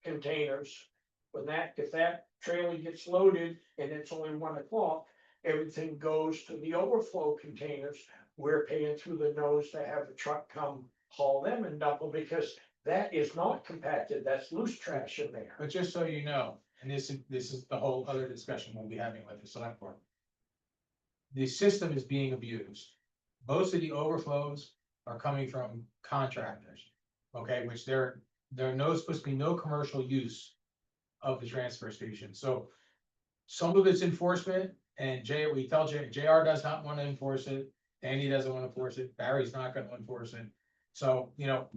containers. When that, if that trailer gets loaded and it's only 1 o'clock, everything goes to the overflow containers. We're paying through the nose to have the truck come haul them and dump them, because that is not compacted, that's loose trash in there. but just so you know, and this is the whole other discussion we'll be having with the select board. The system is being abused. Most of the overflows are coming from contractors, okay, which there no supposed to be no commercial use of the transfer station, so. Some of it's enforcement, and we tell JR does not want to enforce it, Andy doesn't want to enforce it, Barry's not gonna enforce it. So, you know,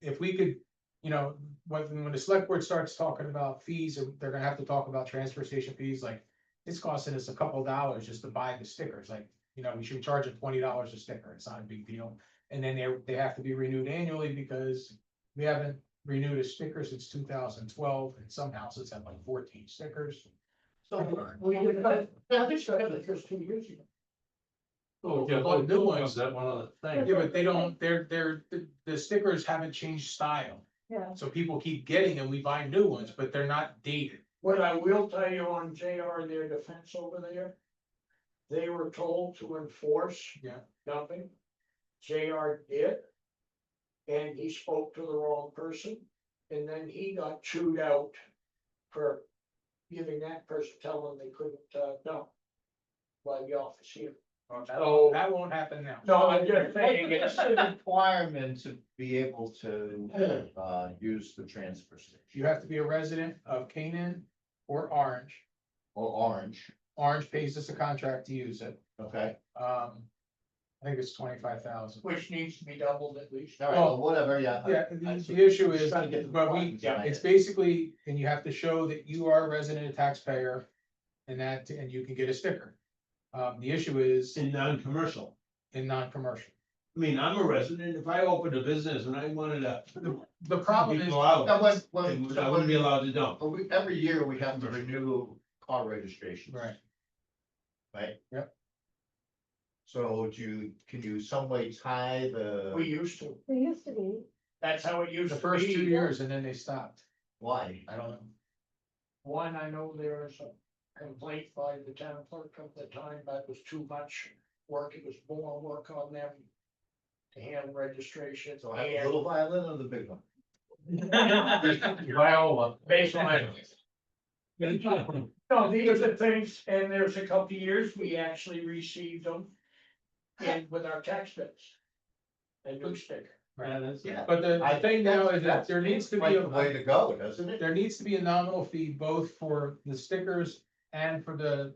if we could, you know, when the select board starts talking about fees, they're gonna have to talk about transfer station fees, like. It's costing us a couple dollars just to buy the stickers, like, you know, we should charge them $20 a sticker, it's not a big deal. And then they have to be renewed annually, because we haven't renewed a sticker since 2012, and some houses have like 14 stickers. So, We did that, yeah, this was 2 years ago. Oh, yeah, Well, new ones. that one other thing. Yeah, but they don't, the stickers haven't changed style, Yeah, so people keep getting them, we buy new ones, but they're not dated. What I will tell you on JR, their defense over there. They were told to enforce. Yeah. Dumping. JR did. And he spoke to the wrong person, and then he got chewed out for giving that person, telling them they couldn't, dump. By the office here. That won't happen now. No, I'm just saying, it's a requirement to be able to, use the transfer station. You have to be a resident of Canaan or Orange. Or Orange, Orange pays us a contract to use it. okay? I think it's 25,000. which needs to be doubled at least. All right, well, whatever, yeah. Yeah, the issue is, Trying to get the but requirements tonight. it's basically, and you have to show that you are a resident and taxpayer. And you can get a sticker. The issue is In non-commercial. in non-commercial. I mean, I'm a resident, if I opened a business and I wanted to. The problem is, People out, Now, I wouldn't be allowed to dump. every year we have to renew car registration. right, Right? Yep. So can you some way tie We the, used to, there used to be, that's how it used the to first be. 2 years and then they stopped. why? I don't know. One, I know there are some, complaint by the town clerk at the time, that was too much work, it was more work on them to handle registration. So I have a and little violin or the big one? Viola. based on no, these are things, and there's a couple of years, we actually received them in with our tax bills. A new sticker. Yeah. But the thing now is that That's- there needs to Like be the way to go, doesn't it? there needs to be a nominal fee both for the stickers and for the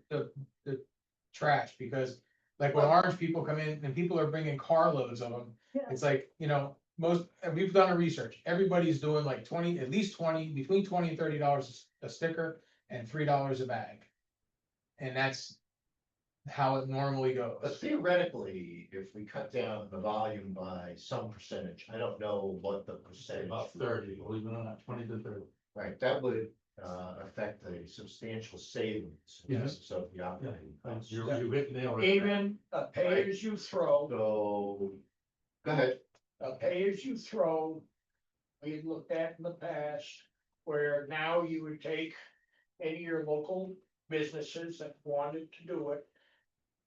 trash, because like when orange people come in and people are bringing carloads of them, Yeah. it's like, you know, most, and we've done a research, everybody's doing like 20, at least 20, between 20 and $30 a sticker and $3 a bag. And that's how it normally But goes. theoretically, if we cut down the volume by some percentage, I don't know what the percentage. About 30, believe it or not, 20 to 30. Right, that would affect a substantial savings. in Yes. terms of the operating costs. You hit the nail right. Even a pay as you throw, So, go ahead. a pay as you throw. We looked at in the past, where now you would take any of your local businesses that wanted to do it.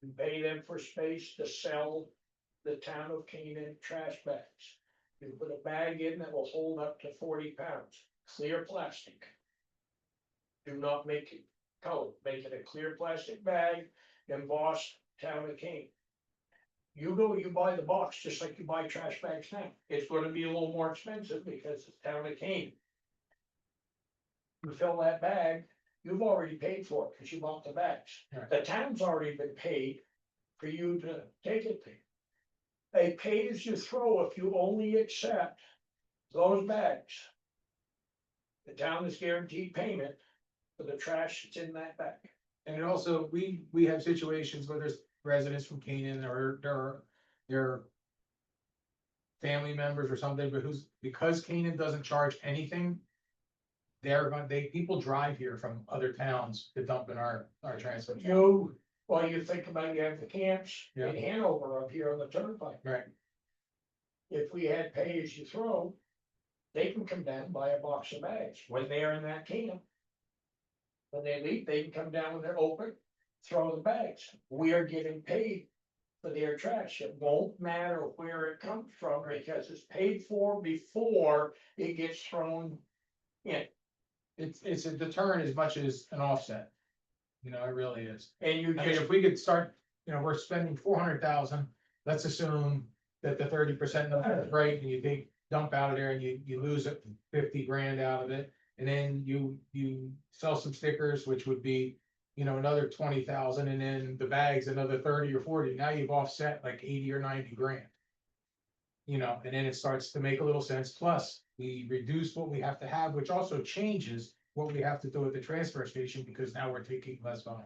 And pay them for space to sell the town of Canaan trash bags. You put a bag in that will hold up to 40 pounds, clear plastic. Do not make it colored, make it a clear plastic bag, embossed town of Canaan. You go, you buy the box, just like you buy trash bags now, it's gonna be a little more expensive because it's town of Canaan. You fill that bag, you've already paid for it, cause you bought the bags, Right. the town's already been paid for you to take it there. A pay as you throw if you only accept those bags. The town is guaranteed payment for the trash that's in that bag. And it also, we have situations where there's residents from Canaan or their family members or something, but because Canaan doesn't charge anything, people drive here from other towns to dump in our transfer. You think about, you have the camps Yeah. in Hanover up here on the turnpike. Right. If we had pay as you throw, they can come down and buy a box of bags when they're in that camp. When they leave, they can come down when they're open, throw the bags. We are getting paid for their trash. It won't matter where it comes from because it's paid for before it gets thrown in. It's a deterrent as much as an offset. You know, it really is. And you I mean, just, if we could start, you know, we're spending 400,000, let's assume that the 30% number is right, and you take, dump out of there and you lose it 50 grand out of it. And then you sell some stickers, which would be, you know, another 20,000, and then the bags, another 30 or 40. Now you've offset like 80 or 90 grand. You know, and then it starts to make a little sense. Plus, we reduce what we have to have, which also changes what we have to do at the transfer station, because now we're taking less volume.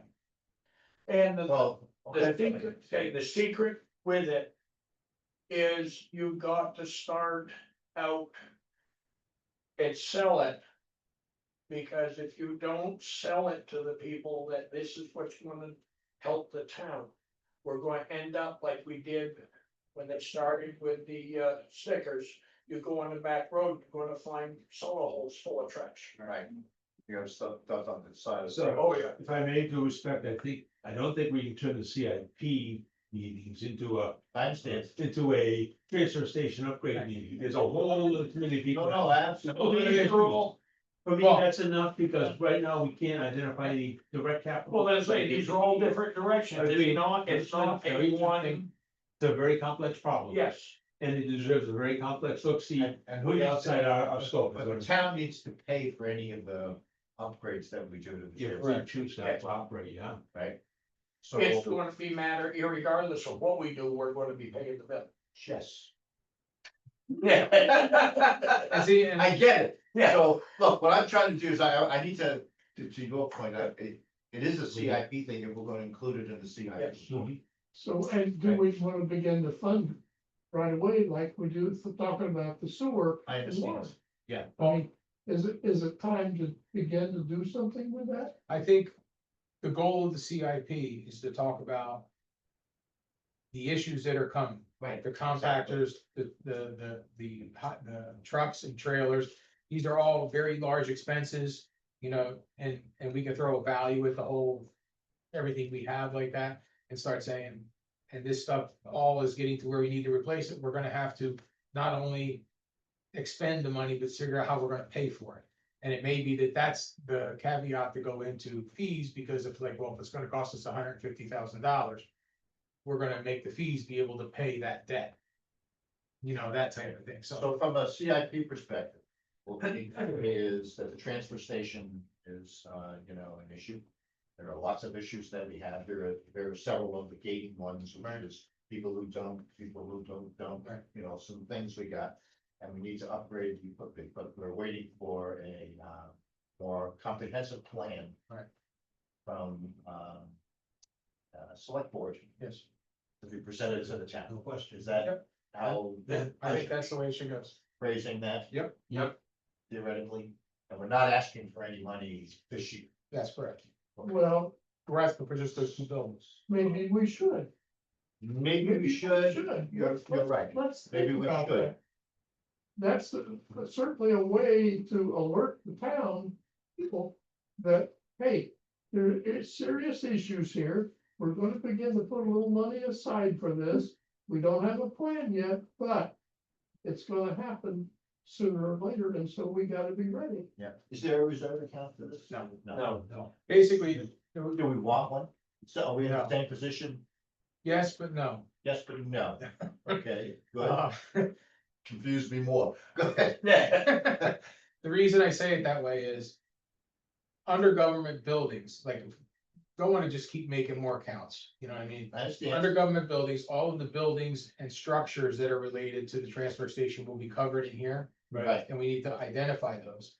and Well. the secret with it is you've got to start out and sell it. Because if you don't sell it to the people that this is what's gonna help the town, we're going to end up like we did when they started with the stickers. You go on the back road, you're gonna find cellar holes full of trash. Right. You have stuff on the side of the. So, Oh, yeah. if I may, due respect, I don't think we can turn the CIP meetings into a transfer station upgrade meeting. There's a whole other committee of people. No, absolutely. For me, that's enough, because right now we can't identify any direct capital. Well, let's say these are all different directions, Agreed. it's not Very a one, interesting. It's a very complex problem. yes. And it deserves a very complex look, see, And way outside our scope. But the town needs to pay for any of the upgrades that we do to the. Yeah, jail, we choose not to operate, yeah. Right? So, It's going to be matter, irregardless of what we do, we're gonna be paying the bill. yes, And see, and I get it. Yeah. So, look, what I'm trying to do is I need to your point, it is a CIP thing, if we're gonna include it in the CIP. Yes. So, and do we wanna begin to fund right away, like we do for talking about the sewer? I understand. Yeah. I mean, is it time to begin to do something with that? I think the goal of the CIP is to talk about the issues that are coming. Right. The compactors, the trucks and trailers, these are all very large expenses. you know, and we can throw a value at the whole, everything we have like that, and start saying, and this stuff all is getting to where we need to replace it, we're gonna have to not only expend the money, but figure out how we're gonna pay for it. And it may be that that's the caveat to go into fees, because it's like, well, if it's gonna cost us $150,000, we're gonna make the fees be able to pay that debt. You know, that type of thing, so, So from a CIP perspective, what we think is that the transfer station is, you know, an issue. There are lots of issues that we have. There are several of the gating ones, which Right. is people who don't, Right. you know, some things we got. And we need to upgrade the equipment, but we're waiting for a, more comprehensive plan. Right. From, select board yes, to be presented to the town. No question. Is that Yep. how? I think that's the way it should go. Phrasing that? Yep. Yep. Theoretically, and we're not asking for any money this year. That's correct. Well, We're asking for just those two buildings. maybe we should. Maybe we should, you're Let's- right, Let's maybe think we about should. that. That's certainly a way to alert the town people that, hey, there is serious issues here. We're gonna begin to put a little money aside for this. We don't have a plan yet, but it's gonna happen sooner or later, and so we gotta be ready. Yeah, is there a reserve account for this? No. No. Basically, Do we want one? So are we in the No. same position? yes, but no. Yes, but no. Okay, good, Uh, confuse me more. Go ahead. The reason I say it that way is under government buildings, like, don't wanna just keep making more counts, you know what I mean? I understand, Under government buildings, all of the buildings and structures that are related to the transfer station will be covered in here, right, and we need to identify those.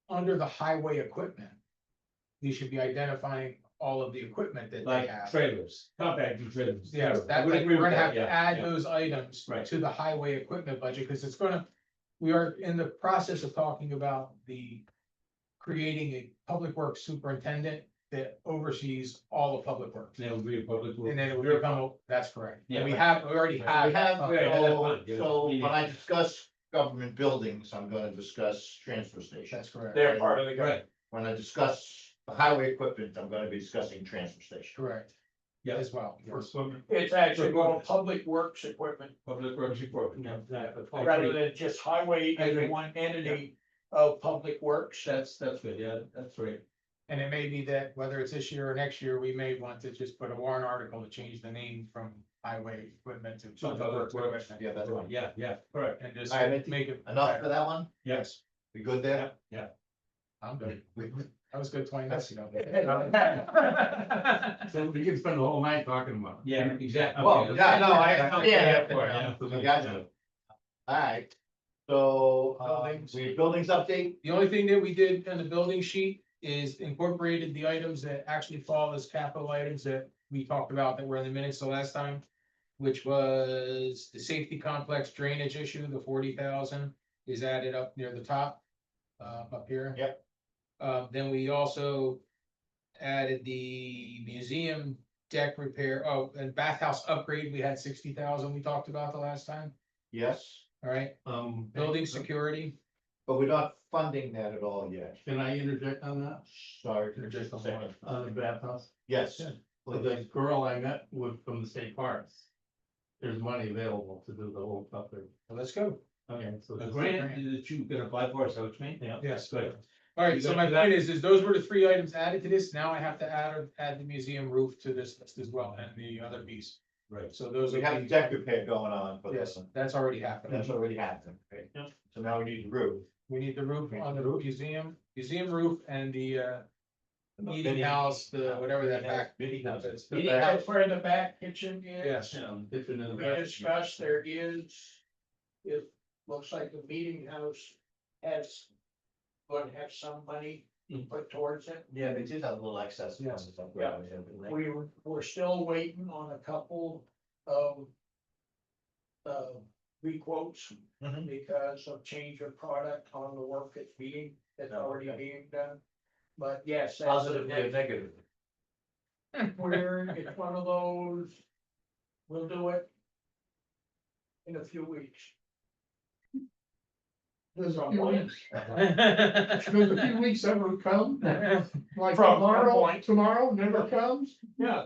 Under the highway equipment, we should be identifying all of the equipment that they Like have. trailers, compacting trailers. Yes, I that, would like, agree we're with gonna that, have to yeah, add yeah. those items Right. to the highway equipment budget, because it's gonna. We are in the process of talking about creating a public works superintendent that oversees all the public works. They'll be a public. works. And then it will become, that's correct. Yeah, And we right. already we have. have, yeah, that's so, fine, yeah. so when I discuss government buildings, I'm gonna discuss transfer stations. That's correct. They're part of the government. Right, When I discuss the highway equipment, I'm gonna be discussing transfer station. Correct. Yeah. As well. For yes. equipment. It's actually more public works equipment public works equipment, yeah, that's fine. rather than just highway I agree. as one entity of public works. That's good, yeah, that's great. And it may be that whether it's this year or next year, we may want to just put a warrant article to change the name from highway equipment to public works equipment. Yeah, that's fine. Yeah, correct. And just All right, make it. Enough for that one? Yes, We good there? I'm good. We- That was good 20 minutes ago. So we can spend the whole night talking about. it. Yeah, exactly. Well, yeah, no, I understand. Yeah. I got you. Alright, so, Buildings. we have buildings update? The only thing that we did on the building sheet is incorporated the items that actually fall as capital items that we talked about that were in the minutes the last time. Which was the safety complex drainage issue, the 40,000 is added up near the top. Up here. Yep. Then we also added the museum deck repair, oh, and bathhouse upgrade, we had 60,000 we talked about the last time, Yes, all right? Building security, but we're not funding that at all yet. Can I interject on that? Sorry. Interject on Second. The bathhouse? Yes, Well, the girl I met with from the state parks. There's money available to do the whole stuff there. well, let's go. Okay, so. A that's- grant that you can apply for, so it's me, yeah. Yes. Good. All right, You so got my that? point is those were the 3 items added to this, now I have to add the museum roof to this list as well, and the other piece. Right. So those we are. have a deck repair going on for this Yes, one. that's already happened. That's already happened, okay? Yep. So now we need the roof. We need the roof on the museum roof and the meeting house, the whatever that back. Meeting house. is. The back where the back kitchen is. Yes. Yeah, it's in the We back. discussed, there is, it looks like the meeting house has, going to have some money put towards it. Yeah, they did have a little excess. Yes. Yeah. We're still waiting on a couple of requotes Mhm. because of change of product on the work that's already being done. But yes, that's Positive or negative? it's one of those, we'll do it in a few weeks. Does a few weeks, does a few weeks ever come? Like From tomorrow, point. tomorrow never comes? Yeah.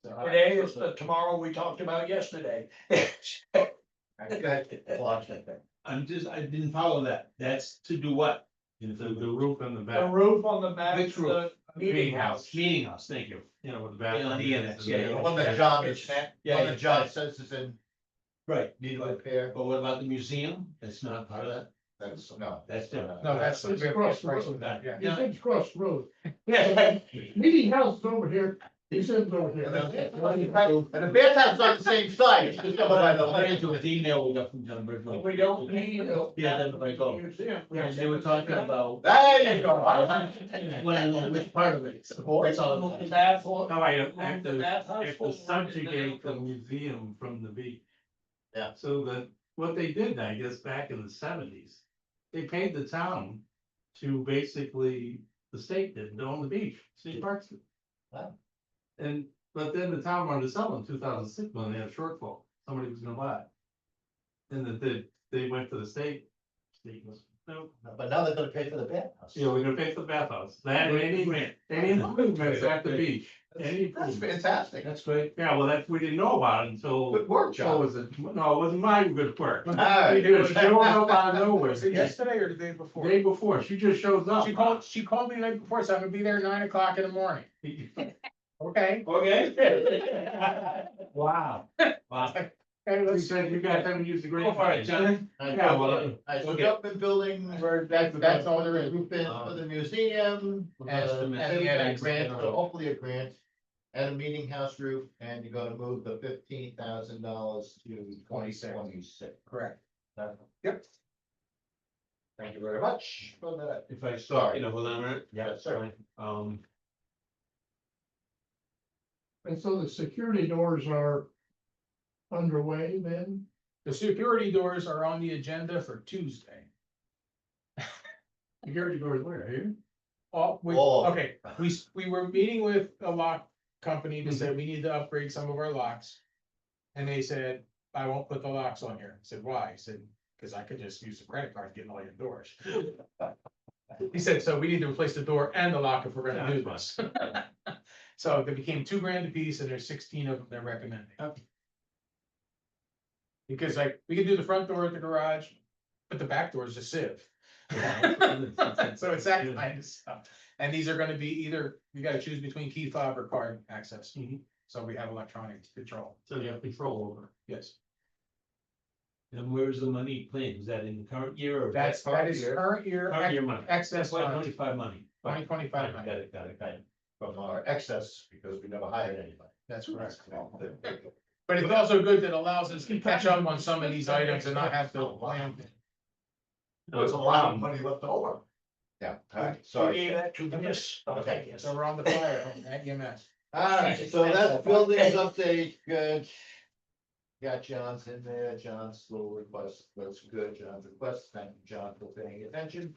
Today is the tomorrow we talked about yesterday. I didn't follow that. That's to do what? The roof and the The back. roof on the back Which of the meeting house. Meeting house, thank you. You know, with the Yeah, back. on the annex, yeah, The one that John is, Yeah, one that John says is in Right, need of repair, but what about the museum? That's not part of that? that's, no. That's different. No, that's. It's we have across the price road. with that, yeah. He said across the road. Yeah. Meeting house is over here, he said it's over And here. the bathhouse on the same side, it's just over by the I lake. into an email we got from John Bridgman. We don't need. Yeah, then I go. Museum. And they were talking about. There you go. Well, I know which part of it. That's all. The bathroom. No, I have The to, bathhouse have full to of subjugate the rooms. museum from the beach. Yeah. So that, what they did, I guess, back in the seventies, they paid the town to basically, the state did, to own the beach, state parks. Did. Wow. And, but then the town wanted to sell in 2006 when they had a shortfall, somebody was gonna buy it. And that they went to the state was, no, But now they're gonna pay for the bathhouse. yeah, we're gonna pay for the bathhouse, that, any improvements at the beach, any That's improvements. fantastic. That's great. Yeah, well, we didn't know about it until. Good work, So John. was it, no, it wasn't my good work. All right. It was showing up out of nowhere. Was it yesterday or the day before? Day before, she just shows up. She called me the night before, so I'm gonna be there 9 o'clock in the morning. Okay. Okay. Wow. Wow. Okay, She let's. said you guys haven't used the green. Go for it, John. Yeah, well, So government building, That's all there is. roof in for the museum, Estimate. and a grant, so hopefully a grant. And a meeting house roof, and you're gonna move the $15,000 to 2026. Correct. Yep. Thank you very much for that. If I Sorry. hold on a minute. Yeah, sir. And so the security doors are underway then? The security doors are on the agenda for Tuesday. security doors where, here? Oh. Okay, we were meeting with a lock company that said we need to upgrade some of our locks. And they said, I won't put the locks on here. I said, why? He said, because I could just use the credit card to get all your doors. He said, so we need to replace the door and the lock if we're gonna do this. So they became $2,000 a piece and there's 16 of them they're recommending. Because like, we can do the front door at the garage, but the back door is a sieve. So it's that kind of stuff. And these are gonna be either, you gotta choose between key fob or card access. So we have electronic control. So you have control over. Yes. And where's the money planned? Is that in the current year or? That is current year Current year money. excess FY fund, 25 money. 2025 Got money. it, got it, got it. From our excess, because we never hired anybody. That's correct. But it's also good that allows us to catch up on some of these items and not have to plan. There's a lot of money left over. Yeah, all right, sorry. Gave that to this. Okay. So we're on the fire at EMS. All right, so that's buildings update, good. Got John's in there, John's little request, that's good, John's request, thank you, John, for paying attention.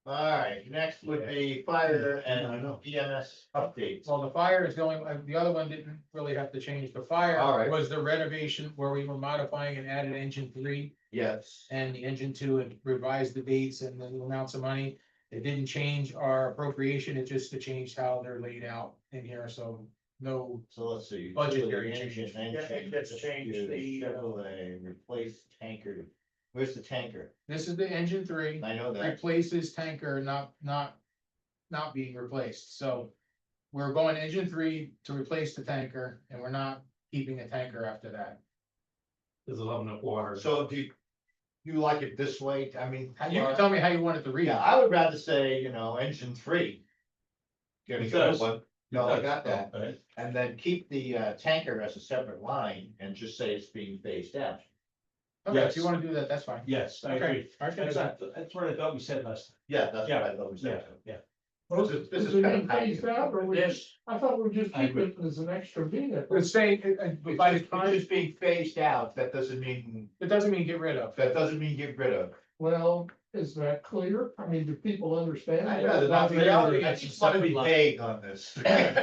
All right, next would be fire and EMS updates. Well, the fire is going, the other one didn't really have to change. The fire All right. was the renovation where we were modifying and added engine 3. Yes. And the engine 2 had revised the dates and the amounts of money. It didn't change our appropriation, it just changed how they're laid out in here, so no. So let's see. Budgetary Engine, change. engine, Yeah, it gets changed, the, Chevrolet, replace tanker. Where's the tanker? This is the engine 3, I know that. replaces tanker, not being replaced, so. We're going engine 3 to replace the tanker, and we're not keeping the tanker after that. There's a lot enough water. So do you like it this way? I mean. You can tell me how you want it to read. Yeah, I would rather say, engine 3. Getting Does. one. No, I got that. Right. And then keep the tanker as a separate line and just say it's being phased out. Okay, if Yes. you wanna do that, that's fine. Yes, I Okay. agree. All right, That's what I thought we said last time. Yeah, that's Yeah, what I thought we said. Yeah. Well, This is is it kind being of phased out or we this, I thought we were just I keeping it as an extra vehicle. It's saying, by the It's time, just being phased out. That doesn't mean, it doesn't mean get rid of. get rid of. Well, is that clear? I mean, do people understand? I that? just want to be vague on this.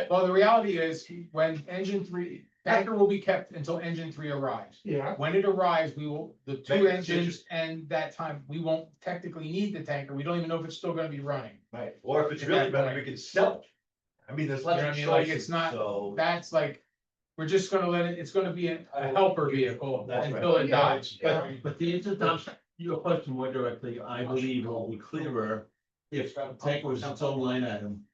Well, the reality is, when engine 3, Tanker will be kept until engine 3 arrives. Yeah, When it arrives, we will, the Make two a engines and that time, we won't technically need the tanker. We don't even know if it's still gonna be running. Right, or if it's At really that better, point. we can sell it. I mean, there's You know lots what I of mean? Like, choices, it's not, so. that's like, we're just gonna let it, it's gonna be a helper vehicle That's right. until it Yeah. dies. But to answer Tom's, your question more directly, I believe it will be clearer if tanker was its own line item.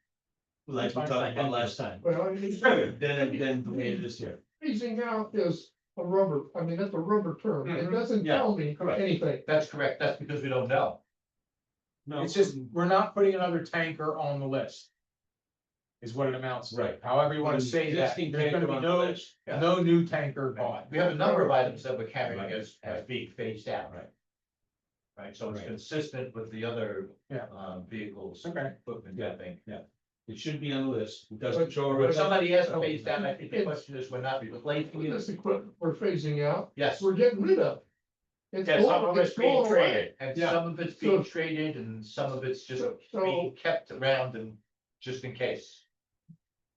Like we talked about last time, well, it's then the way it is here. phasing out is a rubber, I mean, that's a rubber term. It Mhm. doesn't Yeah, tell me correct. anything. That's correct, that's because we don't know. No, It's just, we're not putting another tanker on the list. Is what it amounts to. Right. However you wanna say that, Existing there's gonna tanker be on the no, list. Yeah. no new tanker bought. We have a number of items that we're carrying Right. as being phased out. Right. Right, so it's Right. consistent with the other, Yeah. vehicles, Okay. equipment, I think. It should be on the list, it doesn't But- show. If it. somebody has phased out, I think the question is, we're not replacing it. This equipment we're phasing out, Yes, we're getting rid of. It's yeah, some of going, it's it's being going away. traded, and Yeah. some of it's being traded, and some of it's just So, being kept around and just in case.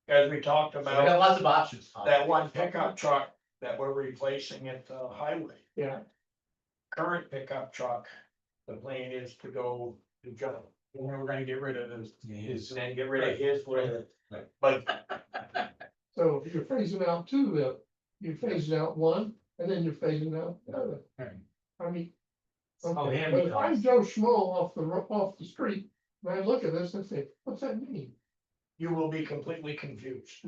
As we talked So we got about, lots of options. Tom. that one pickup truck that we're replacing at the highway. yeah, Current pickup truck, the plan is to go to John. And we're gonna get rid of those. And then get rid of his with, Right. but so you're phasing out two, you're phasing out one, and then you're phasing out the other. Right. I mean. Oh, Okay, yeah, but if I'm Joe Schmo off the street, and I look at this and say, what's that mean? you will be completely confused.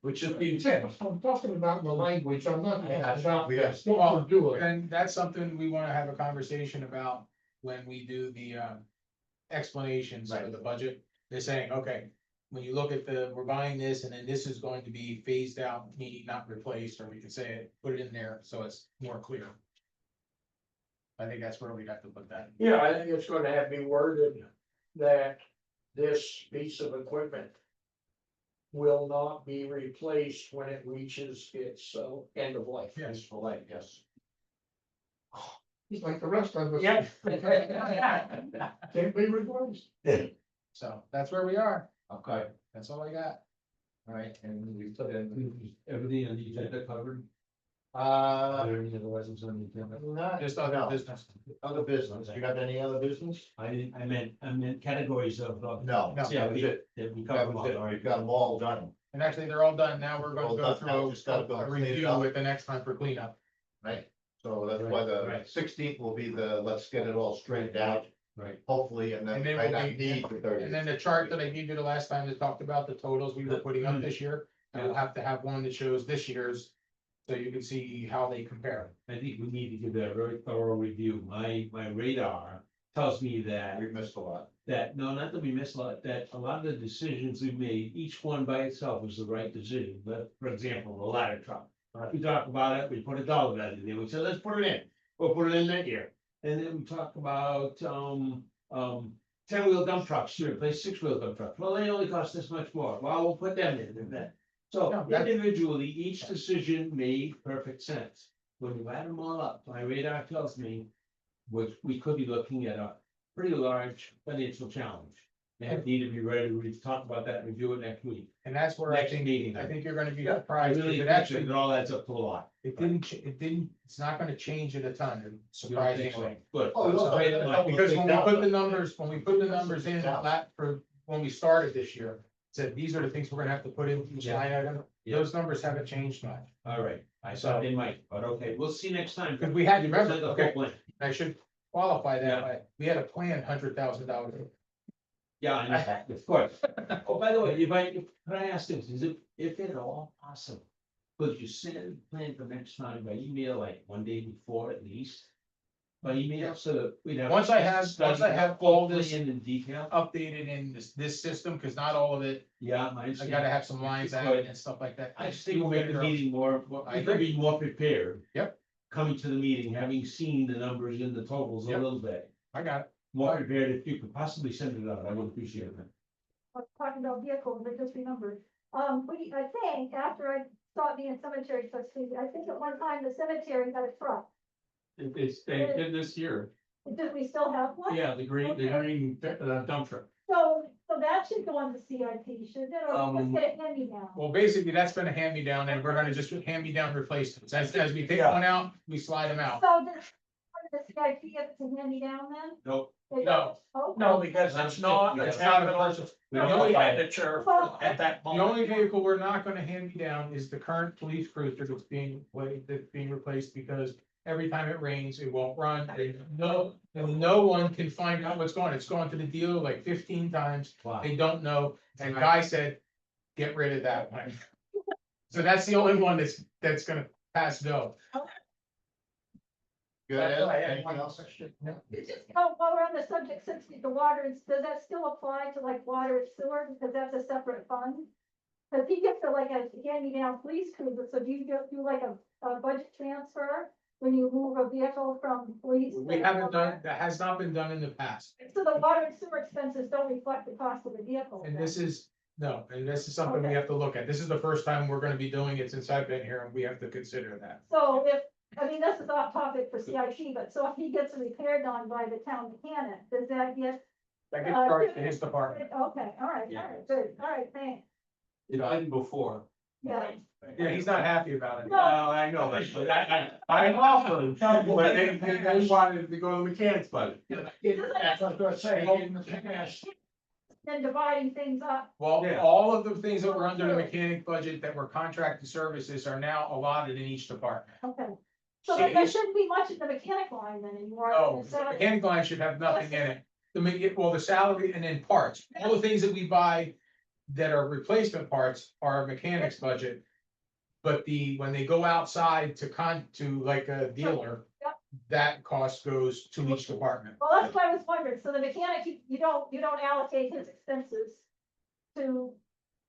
Which is the I'm intent. talking about the language, I'm not talking Yeah, about we got- what we're doing. And that's something we wanna have a conversation about when we do the explanations for Right. the budget. They're saying, okay, when you look at we're buying this and then this is going to be phased out, meaning not replaced, or we can say it, put it in there so it's more clear. I think that's where we'd have to put that. Yeah, I think it's gonna have to be worded that this piece of equipment will not be replaced when it reaches its end of life. Yes. Useful life, yes. He's like the rest of us. Yep. Can't be replaced. So that's where we are. Okay, That's all I got. all right, and we put in, Everything on the agenda covered. uh, Any other items on the agenda? not, Just other no, business. other business, you got any other business? I meant categories of. No, No. that Yeah, was it, that we that covered. was it, we've got them all done, And actually, they're all done. Now we're All gonna go done. Now we just gotta through go a clean it review up. with the next time for cleanup. right? So that's why the Right. 16th will be let's get it all straightened out, Right. hopefully, and then And then might we'll not be- need the 30. And then the chart that I gave you the last time that talked about the totals we were putting up this year, and we'll have to have one that shows this year's. So you can see how they compare. I think we need to give that a very thorough review. My radar tells me that, We missed a lot. no, not that we missed a lot, that a lot of the decisions we made, each one by itself was the right decision. But, for example, the ladder truck. We talked about it, we put a dollar value there, we said, let's put it in, we'll put it in that year. And then we talked about, 10-wheel dump trucks, to replace 6-wheel dump trucks. Well, they only cost this much more. Well, we'll put them in and that. So No, that- individually, each decision made perfect sense. When you add them all up, my radar tells me, we could be looking at a pretty large financial challenge. And need to be ready to talk about that and review it next week. And that's where I Next think, meeting. I think you're gonna be I surprised, really because think it actually, it all adds up to a lot. it's not gonna change it a ton, You don't think so? surprisingly. Good. Oh, no, So, no, no, Because when we Take put out. the numbers in for when we started this year, said these are the things we're gonna have to put in each line item. Yeah. Those numbers haven't changed much. All right, I thought they might, but okay, we'll see next time. Because we had, you remember, Send the okay, full plan. I should qualify that by, we had a planned $100,000. Yeah, I know, of course. Oh, by the way, could I ask this, if at all possible, could you send a plan for next time by email, like one day before at least? By email, so that we'd have. Once I have all this Plan in detail, updated in this system, because not all of it, yeah, I gotta have some lines added and stuff like that. I just think we'll make the meeting more, I I could be more prepared. Yep. Coming to the meeting, having seen the numbers and the totals a Yep. little bit, I got it. more prepared, if you could possibly send it out, I would appreciate it. Talking about vehicles, I just remembered. I think after I stopped being a cemetery trustee, I think at one time the cemetery had a truck. They did this year, Did we still have one? yeah, the green dump truck. So So that should go on the CIP, shouldn't it, or just get it handy now? Well, basically, that's been a hand-me-down, and we're gonna just hand-me-down replacements. As we take one out, we slide them out. So this, part of the CIP, if it's a handy down then? Nope. They No. don't? Okay. No, because it's not a It's not a capital purchase. We don't only- buy it. expenditure Well, at that The moment. only vehicle we're not gonna hand me down is the current police cruiser that's being replaced, because every time it rains, it won't run, and no one can find out what's going on. It's gone to the dealer like 15 times, Wow. they don't know, and Guy said, get rid of that one. So that's the only one that's gonna pass go. Good, That's why I had anything one else? question. It's just, oh, while we're on the subject, since the water, does that still apply to like water and sewer, because that's a separate fund? Cause he gets a like a handy down police cruiser, so do you do like a budget transfer when you move a vehicle from police? to We haven't done, water? that has not been done in the past, So the water and sewer expenses don't reflect the cost of the vehicle. and then? this is, no, and this is something we Okay. have to look at. This is the first time we're gonna be doing it since I've been here, and we have to consider that. So if, I mean, this is off topic for CIP, but so if he gets a repair done by the town mechanic, does that get? That gets charged to his department. Okay, all right, good, all right, thanks, It didn't before. yeah. Yeah, he's not happy about it. No. I know, but I'm offering, but they wanted to go to the mechanics budget. That's what I was saying, in the past, Then dividing things up, Well, Yeah. all of the things that were under the mechanic budget that were contracted services are now allotted in each department. okay. So then there shouldn't be much in the mechanic line then anymore. Oh, Instead the of- mechanic line should have nothing in it. Well, the salary and then parts, all the things that we buy that are replacement parts are mechanics budget. But when they go outside to like a dealer, Yep. that cost goes to each department. Well, that's what I was wondering, so the mechanic, you don't allocate his expenses to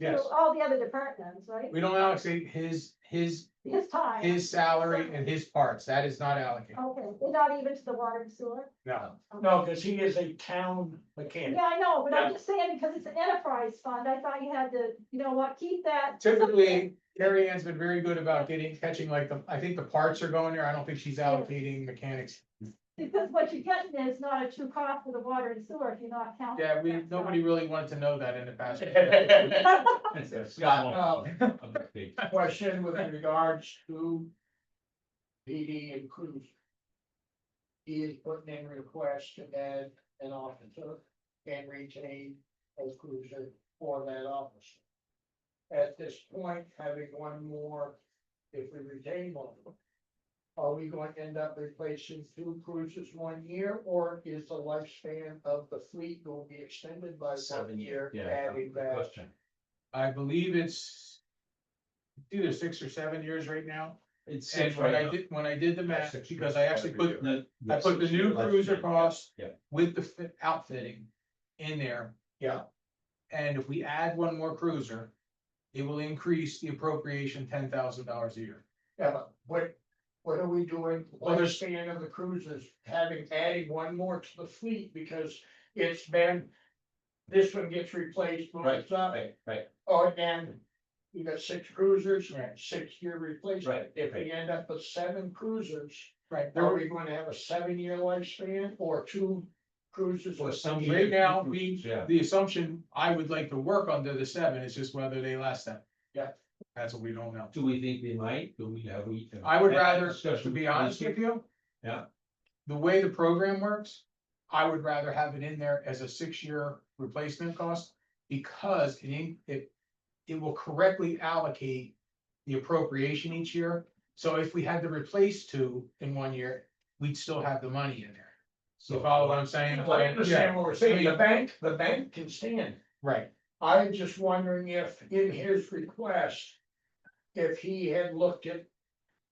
Yes, all the other departments, right? we don't allocate his His time. salary and his parts, that is not allocated, Okay, they're not even to the water and sewer? no. no, because he is a town mechanic. Yeah, I know, but I'm just saying, because it's an enterprise fund, I thought you had to, you know what, keep that. Typically, Carrie Ann's been very good about catching like I think the parts are going there, I don't think she's allocating mechanics. Because what you're getting is not a true cost for the water and sewer if you're not counting. Yeah, nobody really wanted to know that in the past. Scott, Question with regards to PD and cruise. He is putting in request to add an officer and retain a cruiser for that officer. At this point, having one more, if we retain one, are we going to end up replacing 2 cruisers 1 year, or is the lifespan of the fleet going to be extended by 1 year, adding that? I believe it's either 6 or 7 years right now. It's And when I did the math, because I actually put the new cruiser cost Yeah. with the outfitting in there. Yeah. And if we add one more cruiser, it will increase the appropriation $10,000 a year. Yeah, but what are we doing, Well, there's- lifespan of the cruisers, adding one more to the fleet, because it's been. This one gets replaced, moves up, Right. or then you got 6 cruisers, Right. 6-year replacement. Right, If we end up with 7 cruisers, Right. are we going to have a 7-year lifespan or 2 cruisers? Or some- Right now, Yeah. the assumption I would like to work under the 7 is just whether they last that. Yeah. That's what we don't know. Do we think they might? Do we have? I would had that rather, discussion to be with honest police? with you. Yeah. The way the program works, I would rather have it in there as a 6-year replacement cost. Because it will correctly allocate the appropriation each year. So if we had to replace 2 in 1 year, we'd still have the money in there. You follow what I'm saying? I understand what we're saying, the bank can stand. Right, I'm just wondering if in his request, if he had looked at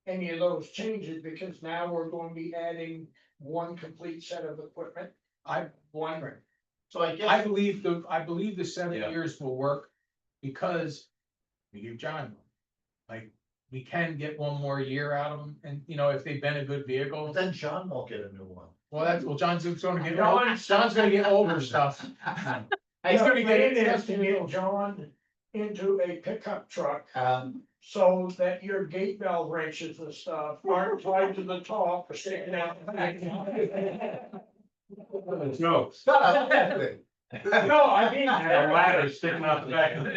any of those changes, because now we're going to be adding one complete set of equipment. I- Wondering. so I guess. I believe the 7 Yeah. years will work, because we give John. Like, we can get one more year out of them, and if they've been a good vehicle, Then John won't get a new one. John's gonna get, John's- John's gonna get older stuff. He's gonna get Plan is to get John into a pickup truck, Um, so that your gate valve wrenches and stuff aren't tied to the top or sticking out. the back. No. Scott, No, I mean, The ladder sticking out the back of the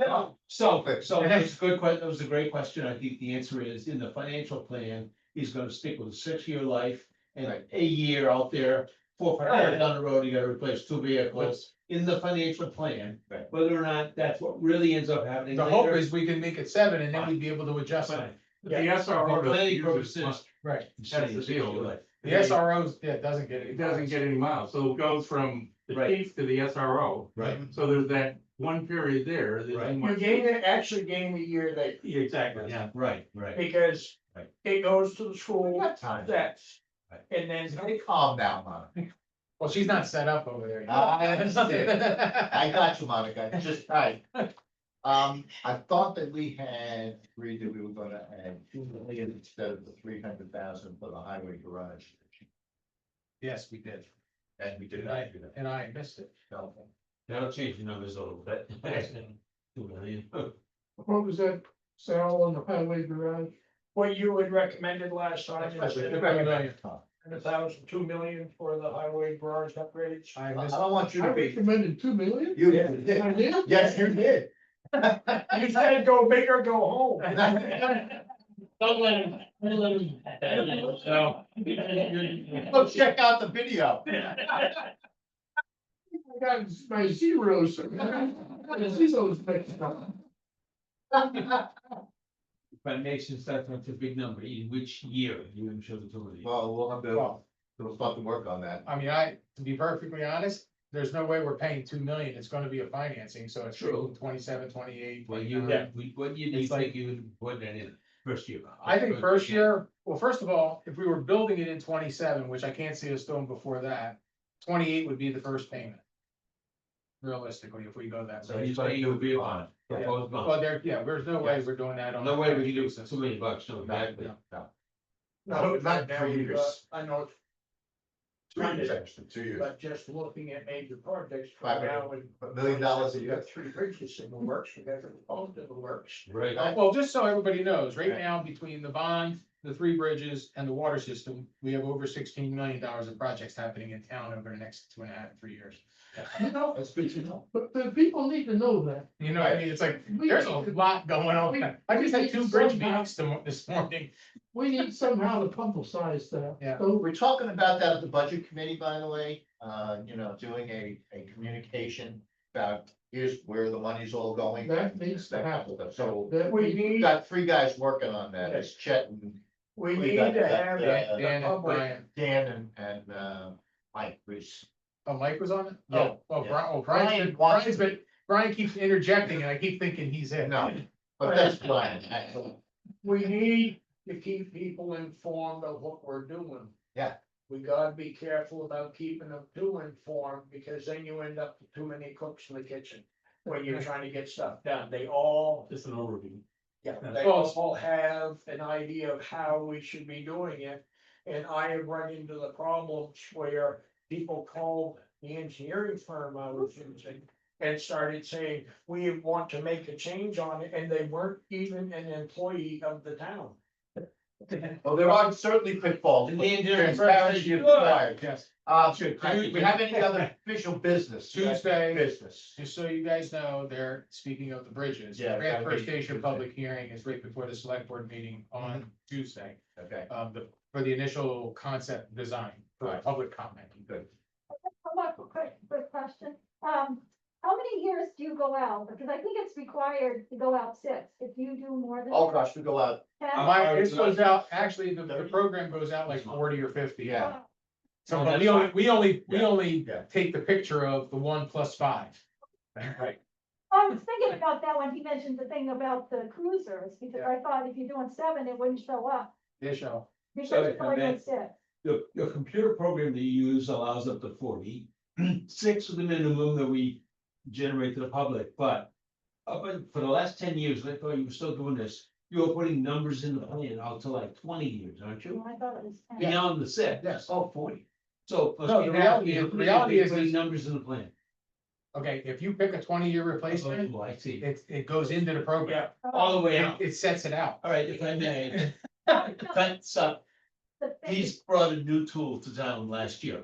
car. So that's a good that was a great question. I think the answer is in the financial plan, he's gonna stick with a 6-year life. And Right. a year out there, 4 or 5 years down the road, you gotta replace 2 vehicles in the financial plan. Right. Whether or not that's what really ends up happening The hope later. is we can make it 7 and then we'd be able to adjust it. The SRO For planning doesn't use as purposes, much. Right. That's the deal. The SROs, yeah, doesn't get it. It doesn't get any miles, so it goes from the Right. chief to the SRO. Right. So there's that one period there. that Right. you actually gave me a year that, Exactly, yeah. Right. because Right. it goes to the We school, got time. that's, Right. and then. Hey, calm down, Monica. Well, she's not set up over there. yet. I understand. I got you, Monica, just, alright. I thought that we had agreed that we were gonna add 2 million instead of the 300,000 for the highway garage. Yes, we did. And we did And not I, do that. and I missed it. No. That'll change the numbers a little bit. 2 million. What was that, Sal, on the highway garage? What you had recommended last time, That's is right. 1,000, 2 million for the highway garage upgrades. I I missed, don't want you I to be, recommended 2 million. you I did, did. yes, you did. You said go big or go home. Don't let him, So. Go check out the video. I got my zeros. My zeros mixed up. But it makes sense, that's not a big number, in which year you would show the utility. Well, we'll have to, well, we'll start to work on that. I mean, to be perfectly honest, there's no way we're paying 2 million. It's gonna be a financing, so it's True. 27, 28. What you, 29. what you It's think you would put that in first year? I think first year, well, first of all, if we were building it in 27, which I can't see us doing before that, 28 would be the first payment. Realistically, if we go that So way. he's saying you would be on. Yeah. Proposed Well, bond. there's no way we're doing that on. No way we can do basis. $2 million, no, exactly. No. No, Not now 3 you years. got- I know, it's 2 years, actually, 2 years. but just looking at major projects. $5 now with- $1 million a We year. got 3 bridges in the works, we got the phones in the works. Right. Well, just so everybody knows, right Right. now, between the bond, the 3 bridges and the water system, we have over $16 million of projects happening in town over the next 2.5, 3 years. You know, That's good to know. but the people need to know that. You know, what I mean, it's like, We there's a need to- lot going on. I just had we 2 need bridge somehow- meetings this morning. We need somehow to publicize that. Yeah. So We're talking about that at the budget committee, by the way, doing a communication about here's where the money's all going. that needs to That kind happen. of stuff. So That We we, we've need, got 3 guys working on that, it's Chet and we we need got to that, have uh, the Dan and public, Brian. Dan and Mike, which. Oh, Mike was on it? Yeah, Oh, yeah. Brian, Brian keeps interjecting and I keep thinking he's in. No, but that's Brian, actually. we need to keep people informed of what we're doing. Yeah. We gotta be careful about keeping them too informed, because then you end up with too many cooks in the kitchen. When you're trying to get stuff done, they all, Just an overview. they Well, all have an idea of how we should be doing it. And I have run into the problems where people called the engineering firm I was using and started saying, we want to make a change on it, and they weren't even an employee of the town. Well, there are certainly pitfalls. And the engineering firm Transparency is required. Yes, Do we have any other official business? Tuesday. Business. just so you guys know, they're, speaking of the bridges, Yeah, transfer gotta be station Tuesday. public hearing is right before the select board meeting on Tuesday. Okay, For the initial concept design, for Right. public comment. good. One quick question. How many years do you go out? Because I think it's required to go out 6. If you do more than. Oh, gosh, we go out, 10. This goes out, actually, the program goes out like 40 or 50. yeah. So, Oh, but that's we only Yeah. take the picture of the 1 + 5. Right. I was thinking about that when he mentioned the thing about the cruisers, because I thought if you're doing 7, it wouldn't show up. They show. Because So it's only if I may- doing 6. The computer program that you use allows up to 40. 6 is the minimum that we generate to the public, but for the last 10 years, and I thought you were still doing this, you were putting numbers in the plan out to like 20 years, aren't you? I thought it was 10. Beyond the 6. Yes. Oh, 40. So. No, the reality is Putting this- numbers in the plan. Okay, if you pick a 20-year replacement, Oh, I see. it goes into the program. All the way out. It sets it out. All right, if I may, that's, The thing he's brought a new tool to town last year.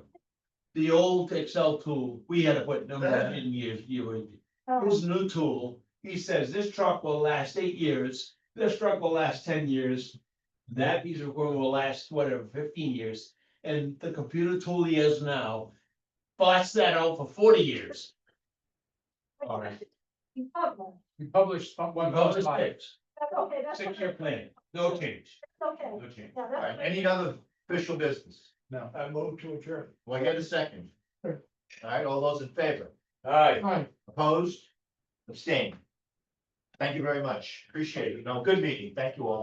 the old Excel tool, we had to put numbers in years. Oh, His new tool, he says this truck will last 8 years, this truck will last 10 years. That piece of equipment will last whatever, 15 years, and the computer tool he has now. Bots that out for 40 years. All right. you publish. We published one Publish plus five. six, That's okay, that's. 6-year okay. plan, no change, That's okay, no change. yeah, All right, that's. any other official business? No. I move to adjourn. Will I get a second? All right, all those in favor? Hi. Opposed? Abstained? Thank you very much. Appreciate it. No, good meeting. Thank you all.